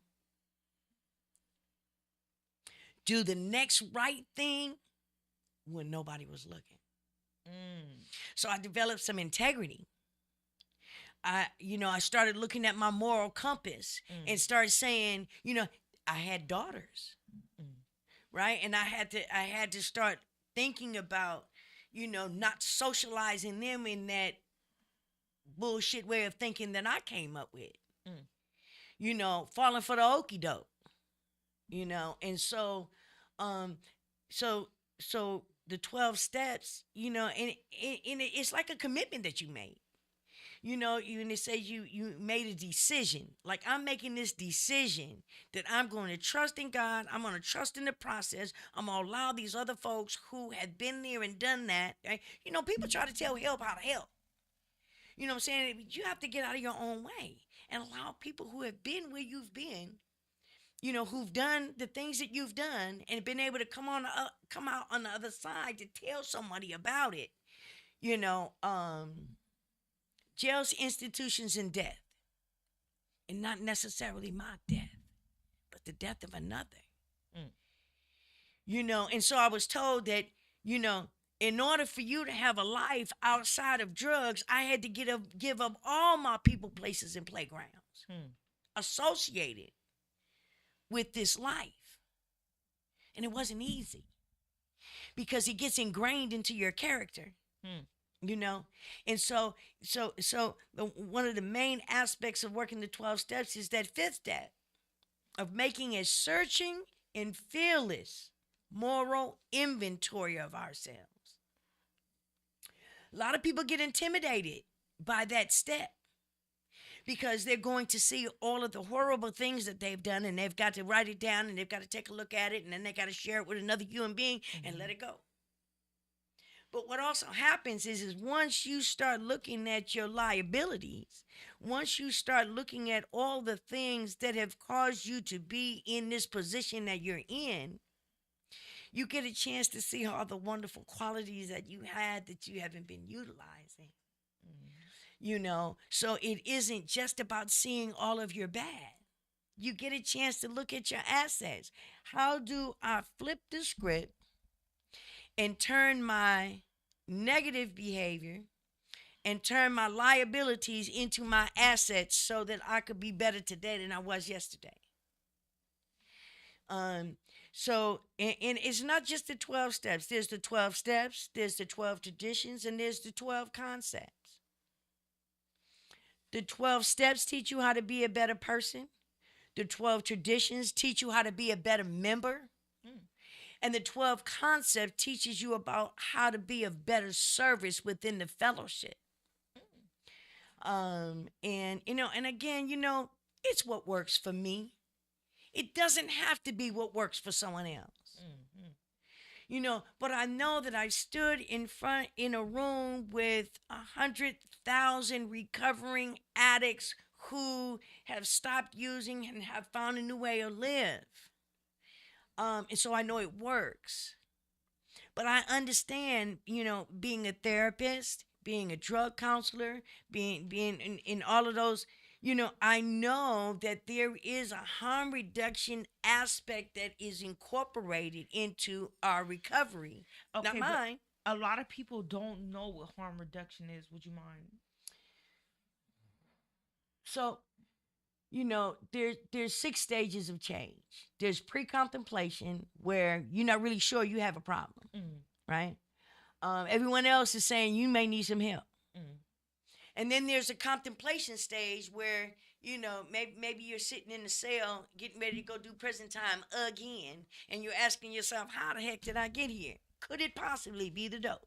Speaker 3: do the next right thing when nobody was looking.
Speaker 2: Mm.
Speaker 3: So I developed some integrity. I started looking at my moral compass and started saying, I had daughters, right? And I had to start thinking about, not socializing them in that bullshit way of thinking that I came up with. Falling for the okie doke, and so the 12 steps, and it's like a commitment that you made. And it says you made a decision. Like, I'm making this decision that I'm going to trust in God. I'm going to trust in the process. I'm going to allow these other folks who have been there and done that. Right? People try to tell help how to help. You know what I'm saying? You have to get out of your own way and allow people who have been where you've been, who've done the things that you've done and been able to come out on the other side to tell somebody about it. Jails, institutions, and death. And not necessarily my death, but the death of another. And so I was told that, in order for you to have a life outside of drugs, I had to give up all my people, places, and playgrounds associated with this life. And it wasn't easy because it gets ingrained into your character. And so one of the main aspects of working the 12 steps is that fifth step of making a searching and fearless moral inventory of ourselves. A lot of people get intimidated by that step because they're going to see all of the horrible things that they've done, and they've got to write it down, and they've got to take a look at it, and then they got to share it with another human being and let it go. But what also happens is once you start looking at your liabilities, once you start looking at all the things that have caused you to be in this position that you're in, you get a chance to see all the wonderful qualities that you had that you haven't been utilizing. So it isn't just about seeing all of your bad. You get a chance to look at your assets. How do I flip the script and turn my negative behavior and turn my liabilities into my assets so that I could be better today than I was yesterday? So it's not just the 12 steps. There's the 12 steps, there's the 12 traditions, and there's the 12 concepts. The 12 steps teach you how to be a better person. The 12 traditions teach you how to be a better member. And the 12 concept teaches you about how to be of better service within the fellowship. And again, it's what works for me. It doesn't have to be what works for someone else. But I know that I stood in a room with 100,000 recovering addicts who have stopped using and have found a new way to live. And so I know it works. But I understand, being a therapist, being a drug counselor, being in all of those, I know that there is a harm reduction aspect that is incorporated into our recovery.
Speaker 2: Okay,
Speaker 3: Not mine.
Speaker 2: A lot of people don't know what harm reduction is. Would you mind?
Speaker 3: So, there's 6 stages of change. There's pre-contemplation, where you're not really sure you have a problem, right? Everyone else is saying you may need some help. And then there's a contemplation stage where You know, maybe you're sitting in the cell getting ready to go do prison time again, and you're asking yourself, how the heck did I get here? Could it possibly be the dope?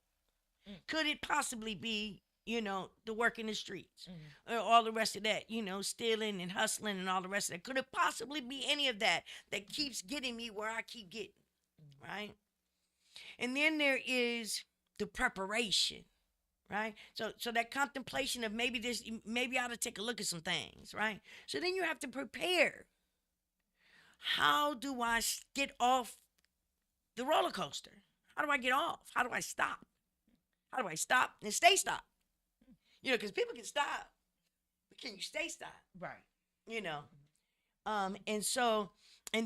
Speaker 3: Could it possibly be, the work in the streets or all the rest of that, stealing and hustling and all the rest of that? Could it possibly be any of that that keeps getting me where I keep getting, right? And then there is the preparation, right? So that contemplation of maybe I ought to take a look at some things, right? So then you have to prepare. How do I get off the roller coaster? How do I get off? How do I stop? How do I stop and stay stopped? Because people can stop, but can you stay stopped?
Speaker 2: Right.
Speaker 3: You know. And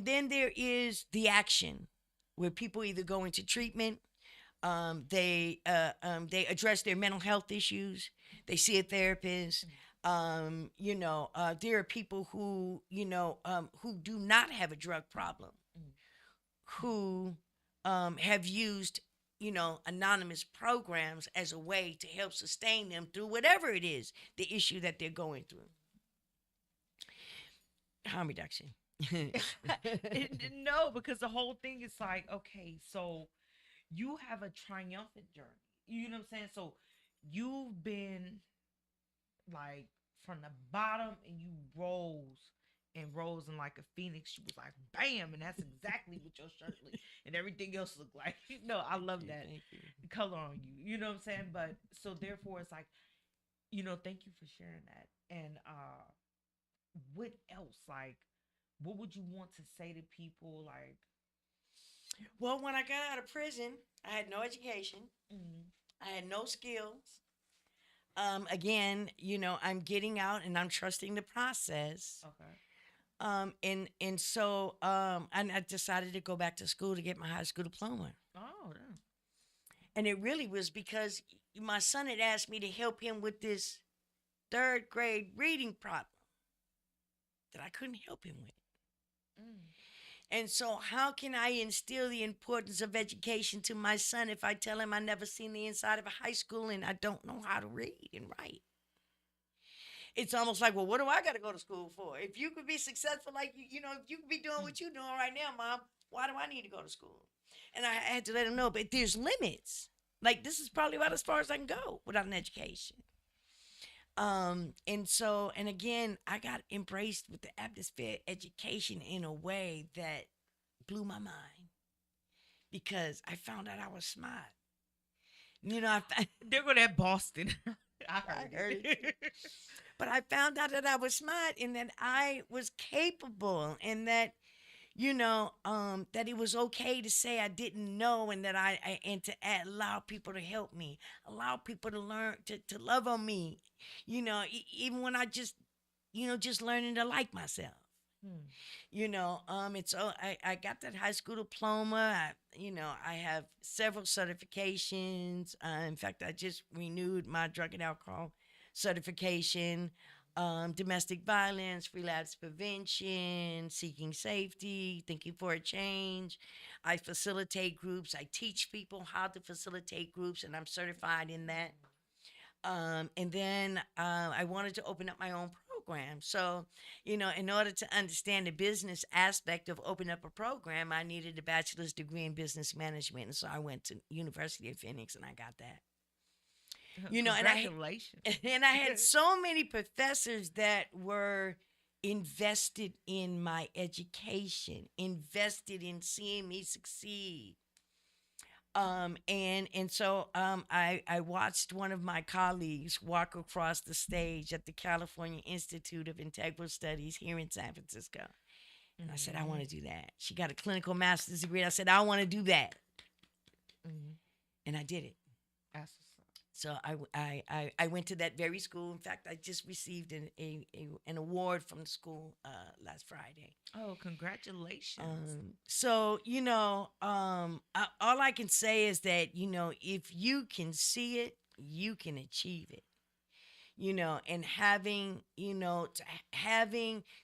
Speaker 3: then there is the action where people either go into treatment, they address their mental health issues, they see a therapist. There are people who do not have a drug problem, who have used anonymous programs as a way to help sustain them through whatever it is, the issue that they're going through. Harm reduction.
Speaker 2: No, because the whole thing is like, okay, so you have a triumphant journey. You know what I'm saying? So you've been like from the bottom and you rose and like a phoenix. She was like, bam, and that's exactly what your shirt looked and everything else looked like. No, I love that color on you. You know what I'm saying? But so therefore it's like, thank you for sharing that. And what else? Like, what would you want to say to people? Like,
Speaker 3: well, when I got out of prison, I had no education. I had no skills. Again, I'm getting out and I'm trusting the process.
Speaker 2: okay.
Speaker 3: So I decided to go back to school to get my high school diploma.
Speaker 2: Oh, damn.
Speaker 3: And it really was because my son had asked me to help him with this third grade reading problem that I couldn't help him with. And so how can I instill the importance of education to my son if I tell him I never seen the inside of a high school and I don't know how to read and write? It's almost like, well, what do I got to go to school for? If you could be successful, like, if you could be doing what you're doing right now, Mom, why do I need to go to school? And I had to let him know, but there's limits. Like, this is probably about as far as I can go without an education. And again, I got embraced with the atmosphere education in a way that blew my mind because I found out I was smart.
Speaker 2: They're going to Boston. I heard
Speaker 3: it. But I found out that I was smart and that I was capable and that, that it was okay to say I didn't know and that allow people to help me, allow people to learn, to love on me, even when I just learning to like myself. I got that high school diploma. I have several certifications. In fact, I just renewed my drug and alcohol certification, domestic violence, relapse prevention, seeking safety, thinking for a change. I facilitate groups. I teach people how to facilitate groups, and I'm certified in that. And then I wanted to open up my own program. So, in order to understand the business aspect of opening up a program, I needed a bachelor's degree in business management. And so I went to University of Phoenix and I got that.
Speaker 2: Congratulations.
Speaker 3: And I had so many professors that were invested in my education, invested in seeing me succeed. So I watched one of my colleagues walk across the stage at the California Institute of Integral Studies here in San Francisco. And I said, I want to do that. She got a clinical master's degree. I said, I want to do that. And I did it. So I went to that very school. In fact, I just received an award from the school last Friday.
Speaker 2: Oh, congratulations.
Speaker 3: All I can say is that, if you can see it, you can achieve it. And having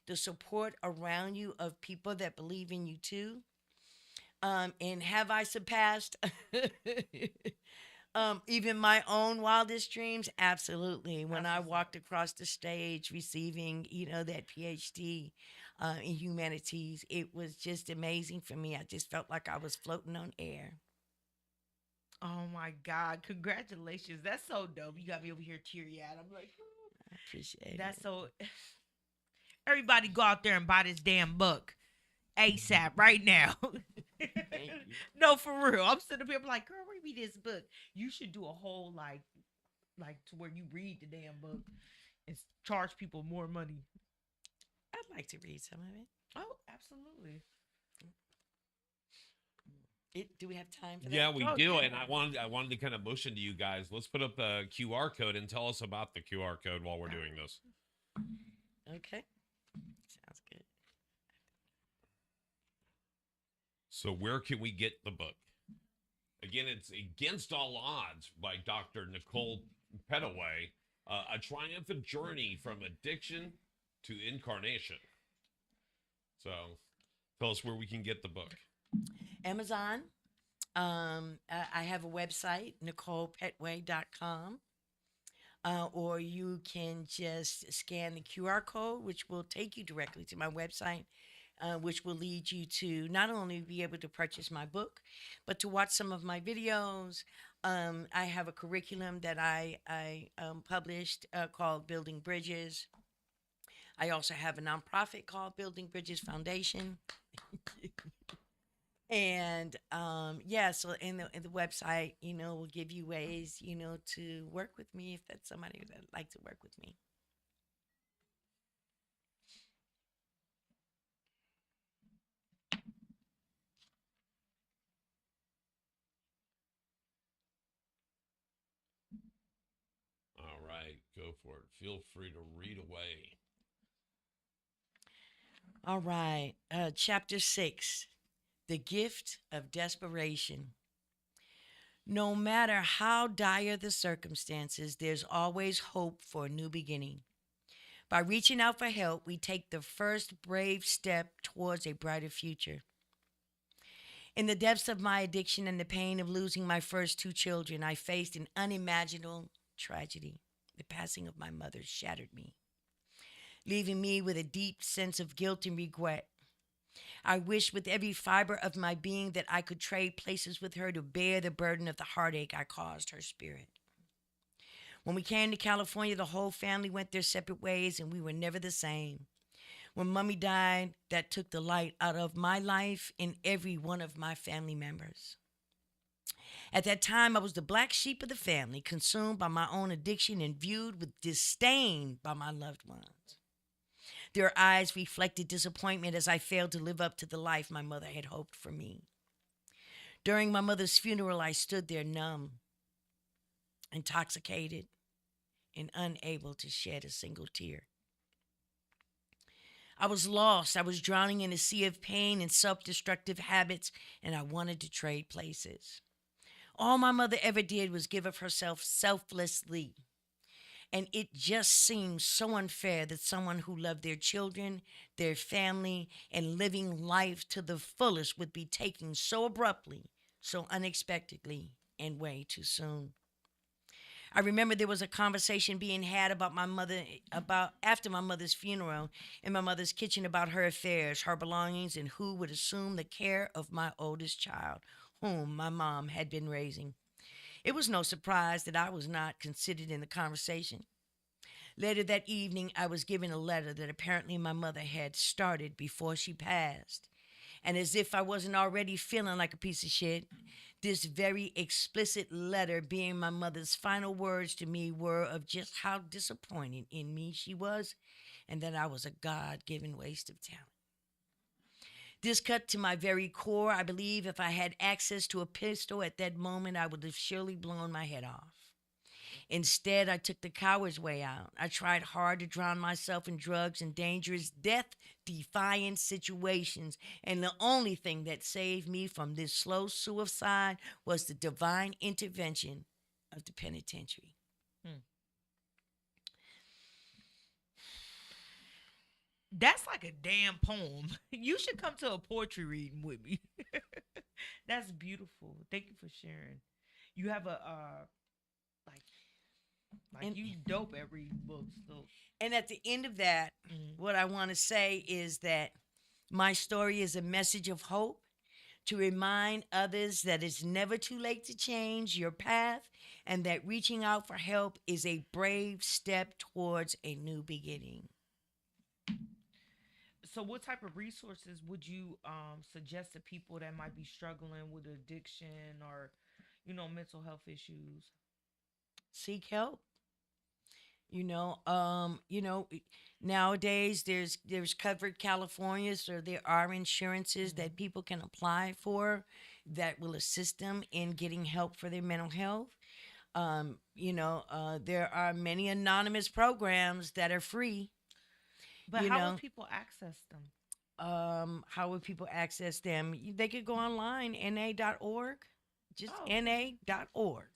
Speaker 3: the support around you of people that believe in you too. And have I surpassed Even my own wildest dreams, absolutely. When
Speaker 2: That's
Speaker 3: I
Speaker 2: what's up.
Speaker 3: walked across the stage receiving, that PhD in humanities, it was just amazing for me. I just felt like I was floating on air.
Speaker 2: Oh my God. Congratulations. That's so dope. You got me over here teary eyed. I'm like,
Speaker 3: I appreciate
Speaker 2: that's
Speaker 3: it.
Speaker 2: so. Everybody go out there and buy this damn book ASAP right now.
Speaker 3: Thank you.
Speaker 2: No, for real. I'm sitting up here I'm like, girl, read me this book. You should do a whole like to where you read the damn book and charge people more money.
Speaker 3: I'd like to read some of it.
Speaker 2: Oh, absolutely.
Speaker 3: Do we have time for that?
Speaker 4: Yeah, we
Speaker 2: Oh,
Speaker 4: do,
Speaker 2: yeah.
Speaker 4: and I wanted to kind of motion to you guys. Let's put up the QR code and tell us about the QR code while we're doing this.
Speaker 3: Okay. Sounds good.
Speaker 4: So where can we get the book? Again, it's Against All Odds by Dr. Nichole Pettway, a triumphant journey from addiction to incarnation. So tell us where we can get the book.
Speaker 3: Amazon. I have a website, NicholePettway.com. Or you can just scan the QR code, which will take you directly to my website, which will lead you to not only be able to purchase my book, but to watch some of my videos. I have a curriculum that I published called Building Bridges. I also have a nonprofit called Building Bridges Foundation. And yeah, so in the website, will give you ways, to work with me if that's somebody that'd like to work with me.
Speaker 4: All right, go for it. Feel free to read away.
Speaker 3: All right, chapter 6, the gift of desperation. No matter how dire the circumstances, there's always hope for a new beginning. By reaching out for help, we take the first brave step towards a brighter future. In the depths of my addiction and the pain of losing my first two children, I faced an unimaginable tragedy. The passing of my mother shattered me, leaving me with a deep sense of guilt and regret. I wished with every fiber of my being that I could trade places with her to bear the burden of the heartache I caused her spirit. When we came to California, the whole family went their separate ways and we were never the same. When Mummy died, that took the light out of my life and every one of my family members. At that time, I was the black sheep of the family, consumed by my own addiction and viewed with disdain by my loved ones. Their eyes reflected disappointment as I failed to live up to the life my mother had hoped for me. During my mother's funeral, I stood there numb, intoxicated, and unable to shed a single tear. I was lost. I was drowning in a sea of pain and self-destructive habits, and I wanted to trade places. All my mother ever did was give of herself selflessly. And it just seems so unfair that someone who loved their children, their family, and living life to the fullest would be taken so abruptly, so unexpectedly, and way too soon. I remember there was a conversation being had about after my mother's funeral in my mother's kitchen about her affairs, her belongings, and who would assume the care of my oldest child, whom my mom had been raising. It was no surprise that I was not considered in the conversation. Later that evening, I was given a letter that apparently my mother had started before she passed. And as if I wasn't already feeling like a piece of shit, this very explicit letter, being my mother's final words to me, were of just how disappointed in me she was and that I was a God-given waste of talent. This cut to my very core. I believe if I had access to a pistol at that moment, I would have surely blown my head off. Instead, I took the coward's way out. I tried hard to drown myself in drugs and dangerous, death-defying situations, and the only thing that saved me from this slow suicide was the divine intervention of the penitentiary.
Speaker 2: That's like a damn poem. You should come to a poetry reading with me. That's beautiful. Thank you for sharing. You have a like
Speaker 3: And-
Speaker 2: you dope at reading books though.
Speaker 3: And at the end of that, what I want to say is that my story is a message of hope to remind others that it's never too late to change your path and that reaching out for help is a brave step towards a new beginning.
Speaker 2: So, what type of resources would you suggest to people that might be struggling with addiction or, mental health issues?
Speaker 3: Seek help. Nowadays there's covered California, so there are insurances that people can apply for that will assist them in getting help for their mental health. There are many anonymous programs that are free.
Speaker 2: But
Speaker 3: You
Speaker 2: how
Speaker 3: know,
Speaker 2: would people access them?
Speaker 3: how would people access them? They could go online, na.org, just
Speaker 2: Oh.
Speaker 3: na.org,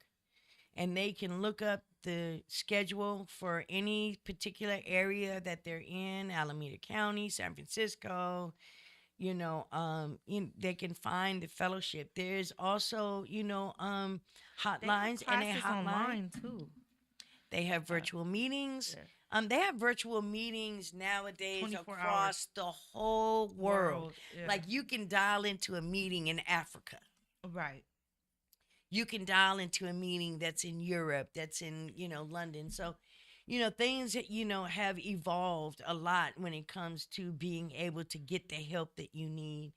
Speaker 3: and they can look up the schedule for any particular area that they're in, Alameda County, San Francisco. They can find the fellowship. There's also,
Speaker 2: They have
Speaker 3: hotlines, NA
Speaker 2: classes
Speaker 3: hotline.
Speaker 2: online too.
Speaker 3: They have virtual meetings.
Speaker 2: Yeah.
Speaker 3: They have virtual meetings nowadays
Speaker 2: 24
Speaker 3: across the whole world.
Speaker 2: Yeah.
Speaker 3: Like you can dial into a meeting in Africa.
Speaker 2: Right.
Speaker 3: You can dial into a meeting that's in Europe, that's in, London. So, things that, have evolved a lot when it comes to being able to get the help that you need.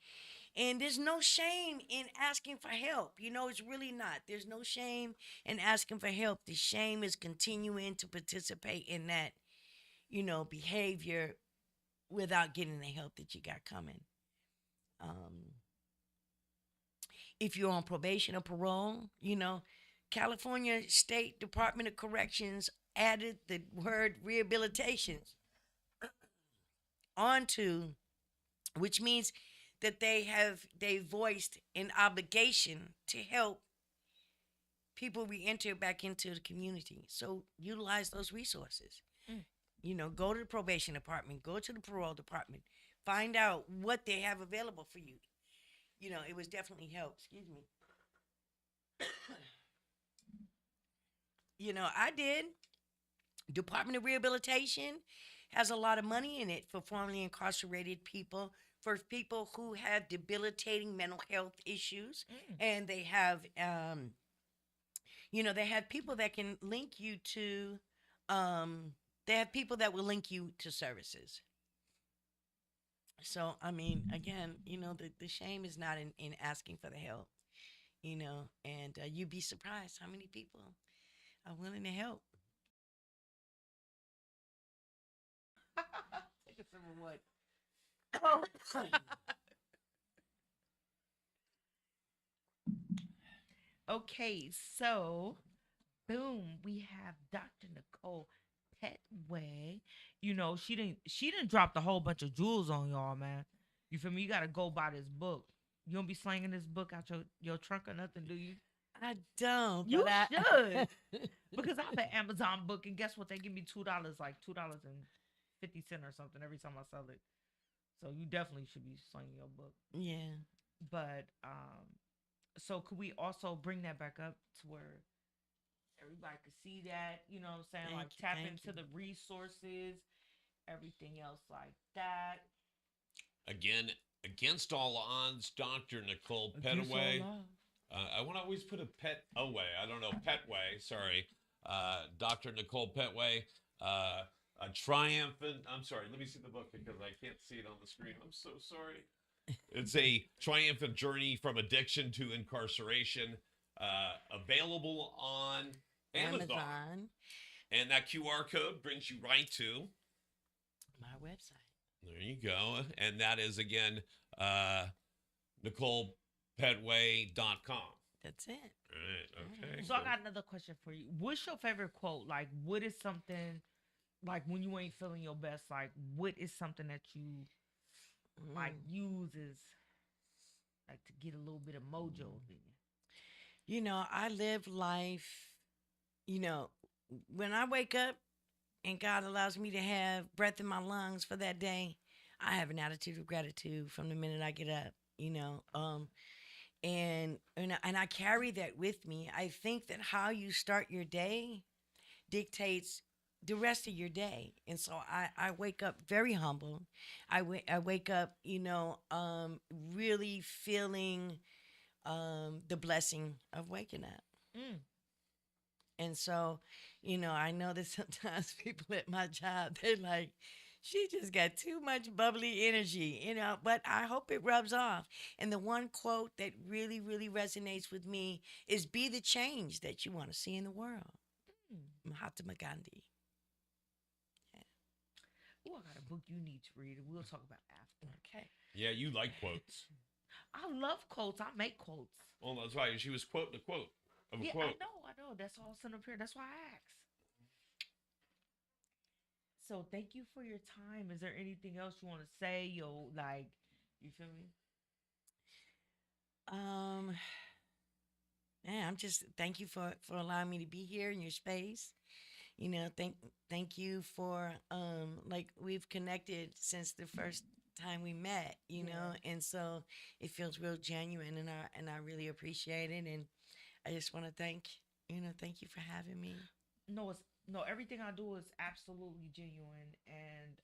Speaker 3: And there's no shame in asking for help. It's really not. There's no shame in asking for help. The shame is continuing to participate in that, behavior without getting the help that you got coming. If you're on probation or parole, California State Department of Corrections added the word rehabilitation onto, which means that they voiced an obligation to help people re-enter back into the community. So utilize those resources. Go to the probation department, go to the parole department, find out what they have available for you. It was definitely help. Excuse me. I did. Department of Rehabilitation has a lot of money in it for formerly incarcerated people, for people who have debilitating mental health issues, and they have, they have people that can link you to, they have people that will link you to services. So, again, the shame is not in asking for the help, and you'd be surprised how many people are willing to help. Take a sip of what? Oh.
Speaker 2: Okay, so boom, we have Dr. Nichole Pettway. She didn't drop a whole bunch of jewels on y'all, man. You feel me? You gotta go buy this book. You don't be slanging this book out your trunk or nothing, do you?
Speaker 3: I don't.
Speaker 2: You
Speaker 3: but
Speaker 2: should. Because I have an Amazon book, and guess what? They give me $2, like $2.50 or something every time I sell it. So you definitely should be slanging your book.
Speaker 3: Yeah.
Speaker 2: But so could we also bring that back up to where everybody could see that? You know what I'm saying? Like tap into the resources, everything else like that.
Speaker 4: Again, against all odds, Dr. Nichole
Speaker 2: Against all
Speaker 4: Pettway.
Speaker 2: odds.
Speaker 4: I want to always put a pet away. I don't know, Pettway, sorry. Dr. Nichole Pettway, a triumphant, I'm sorry, let me see the book because I can't see it on the screen. I'm so sorry. It's a triumphant journey from addiction to incarceration, available on Amazon. And that QR code brings you right to
Speaker 3: My website.
Speaker 4: There you go. And that is, again, NicholePettway.com.
Speaker 3: That's it.
Speaker 4: All right, okay.
Speaker 2: So I got another question for you. What's your favorite quote? Like, what is something, like, when you ain't feeling your best, like, what is something that you, like, use as, like, to get a little bit of mojo in you?
Speaker 3: I live life, when I wake up and God allows me to have breath in my lungs for that day, I have an attitude of gratitude from the minute I get up, And I carry that with me. I think that how you start your day dictates the rest of your day. And so I wake up very humble. I wake up, really feeling the blessing of waking up.
Speaker 2: Mm.
Speaker 3: And so, I know that sometimes people at my job, they're like, she just got too much bubbly energy, but I hope it rubs off. And the one quote that really, really resonates with me is be the change that you want to see in the world.
Speaker 2: Mm.
Speaker 3: Mahatma Gandhi. Yeah.
Speaker 2: Oh, I got a book you need to read. And we'll talk about after.
Speaker 3: Okay.
Speaker 4: Yeah, you like quotes.
Speaker 2: I love quotes. I make quotes.
Speaker 4: Well, that's why she was quoting a quote of a
Speaker 2: Yeah,
Speaker 4: quote.
Speaker 2: I know. That's all sent up here. That's why I asked. So thank you for your time. Is there anything else you want to say? You feel me?
Speaker 3: Um, Man, I'm just thank you for allowing me to be here in your space. Thank you for like we've connected since the first time we met, and so it feels real genuine, and I really appreciate it, and I just want to thank you for having me.
Speaker 2: No, it's no. Everything I do is absolutely genuine, and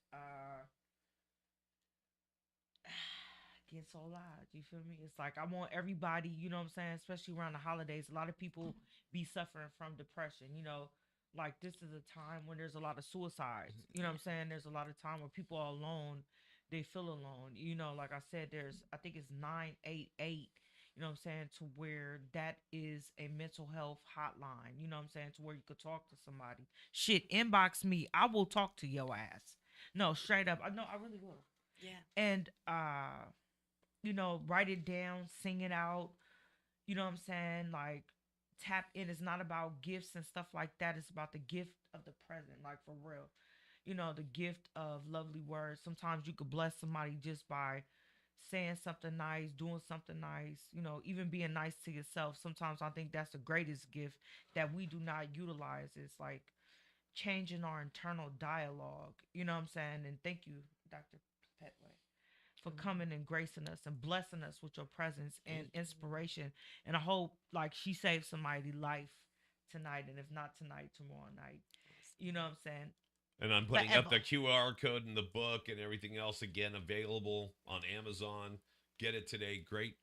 Speaker 2: gets so loud. You feel me? It's like I want everybody, you know what I'm saying, especially around the holidays. A lot of people be suffering from depression, like this is a time when there's a lot of suicides. You know what I'm saying? There's a lot of time where people are alone. They feel alone. Like I said, I think it's 988, you know what I'm saying, to where that is a mental health hotline, you know what I'm saying, to where you could talk to somebody. Shit, inbox me. I will talk to your ass. No, straight up. No, I really will.
Speaker 3: Yeah.
Speaker 2: And write it down, sing it out. You know what I'm saying? Like, tap in. It's not about gifts and stuff like that. It's about the gift of the present, like for real. The gift of lovely words. Sometimes you could bless somebody just by saying something nice, doing something nice, even being nice to yourself. Sometimes I think that's the greatest gift that we do not utilize. It's like changing our internal dialogue. You know what I'm saying? And thank you, Dr. Pettway, for coming and gracing us and blessing us with your presence and inspiration. And I hope like she saved somebody's life tonight, and if not tonight, tomorrow night. You know what I'm saying?
Speaker 4: And I'm putting up
Speaker 2: Forever.
Speaker 4: the QR code in the book and everything else again available on Amazon. Get it today. Great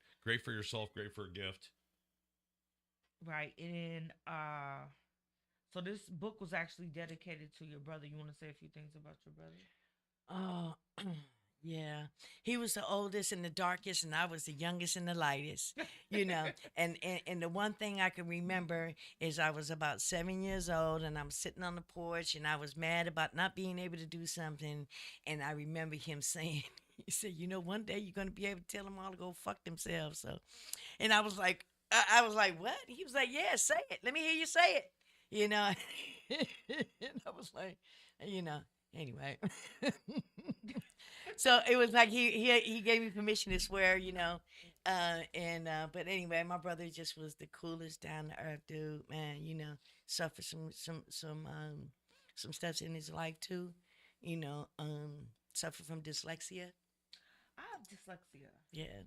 Speaker 4: for yourself, great for a gift.
Speaker 2: Right. And so this book was actually dedicated to your brother. You want to say a few things about your brother?
Speaker 3: Oh, yeah. He was the oldest and the darkest, and I was the youngest and the lightest, you know. And the one thing I can remember is I was about 7 years old, and I'm sitting on the porch, and I was mad about not being able to do something. And I remember him saying, he said, one day you're going to be able to tell them all to go fuck themselves. So, and I was like, I was like, what? He was like, yeah, say it. Let me hear you say it. You know, and I was like, anyway. So it was like he gave me permission to swear, but anyway, my brother just was the coolest, down to earth dude, man. Suffered some stuff in his life too, suffered from dyslexia.
Speaker 2: I have dyslexia.
Speaker 3: Yeah.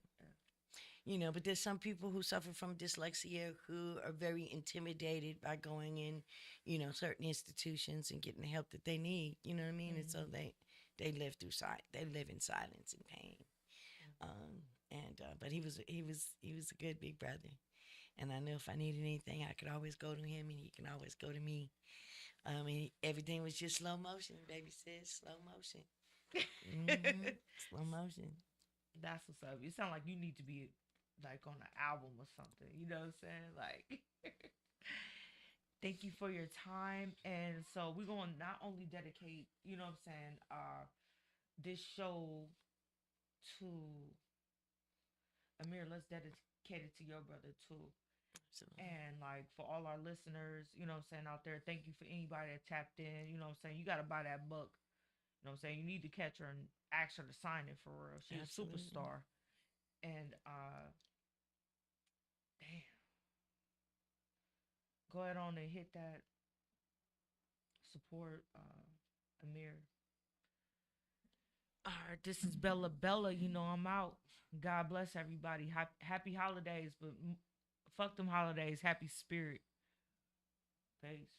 Speaker 3: But there's some people who suffer from dyslexia who are very intimidated by going in, certain institutions and getting the help that they need. You know what I mean? And so they live they live in silence and pain. But he was a good big brother, and I knew if I needed anything, I could always go to him, and he can always go to me. Everything was just slow motion, baby sis, slow motion. Slow motion.
Speaker 2: That's what's up. You sound like you need to be like on an album or something. You know what I'm saying? Like, thank you for your time. And so we're going to not only dedicate, you know what I'm saying, this show to Amir, let's dedicate it to your brother too.
Speaker 3: Absolutely.
Speaker 2: And like for all our listeners, you know what I'm saying, out there, thank you for anybody that tapped in. You know what I'm saying? You got to buy that book. You know what I'm saying? You need to catch her and ask her to sign it for real. She's a
Speaker 3: Absolutely.
Speaker 2: superstar. And damn. Go ahead on and hit that support Amir. All right, this is Bella Bella. You know, I'm out. God bless everybody. Happy holidays, but fuck them holidays. Happy spirit. Peace.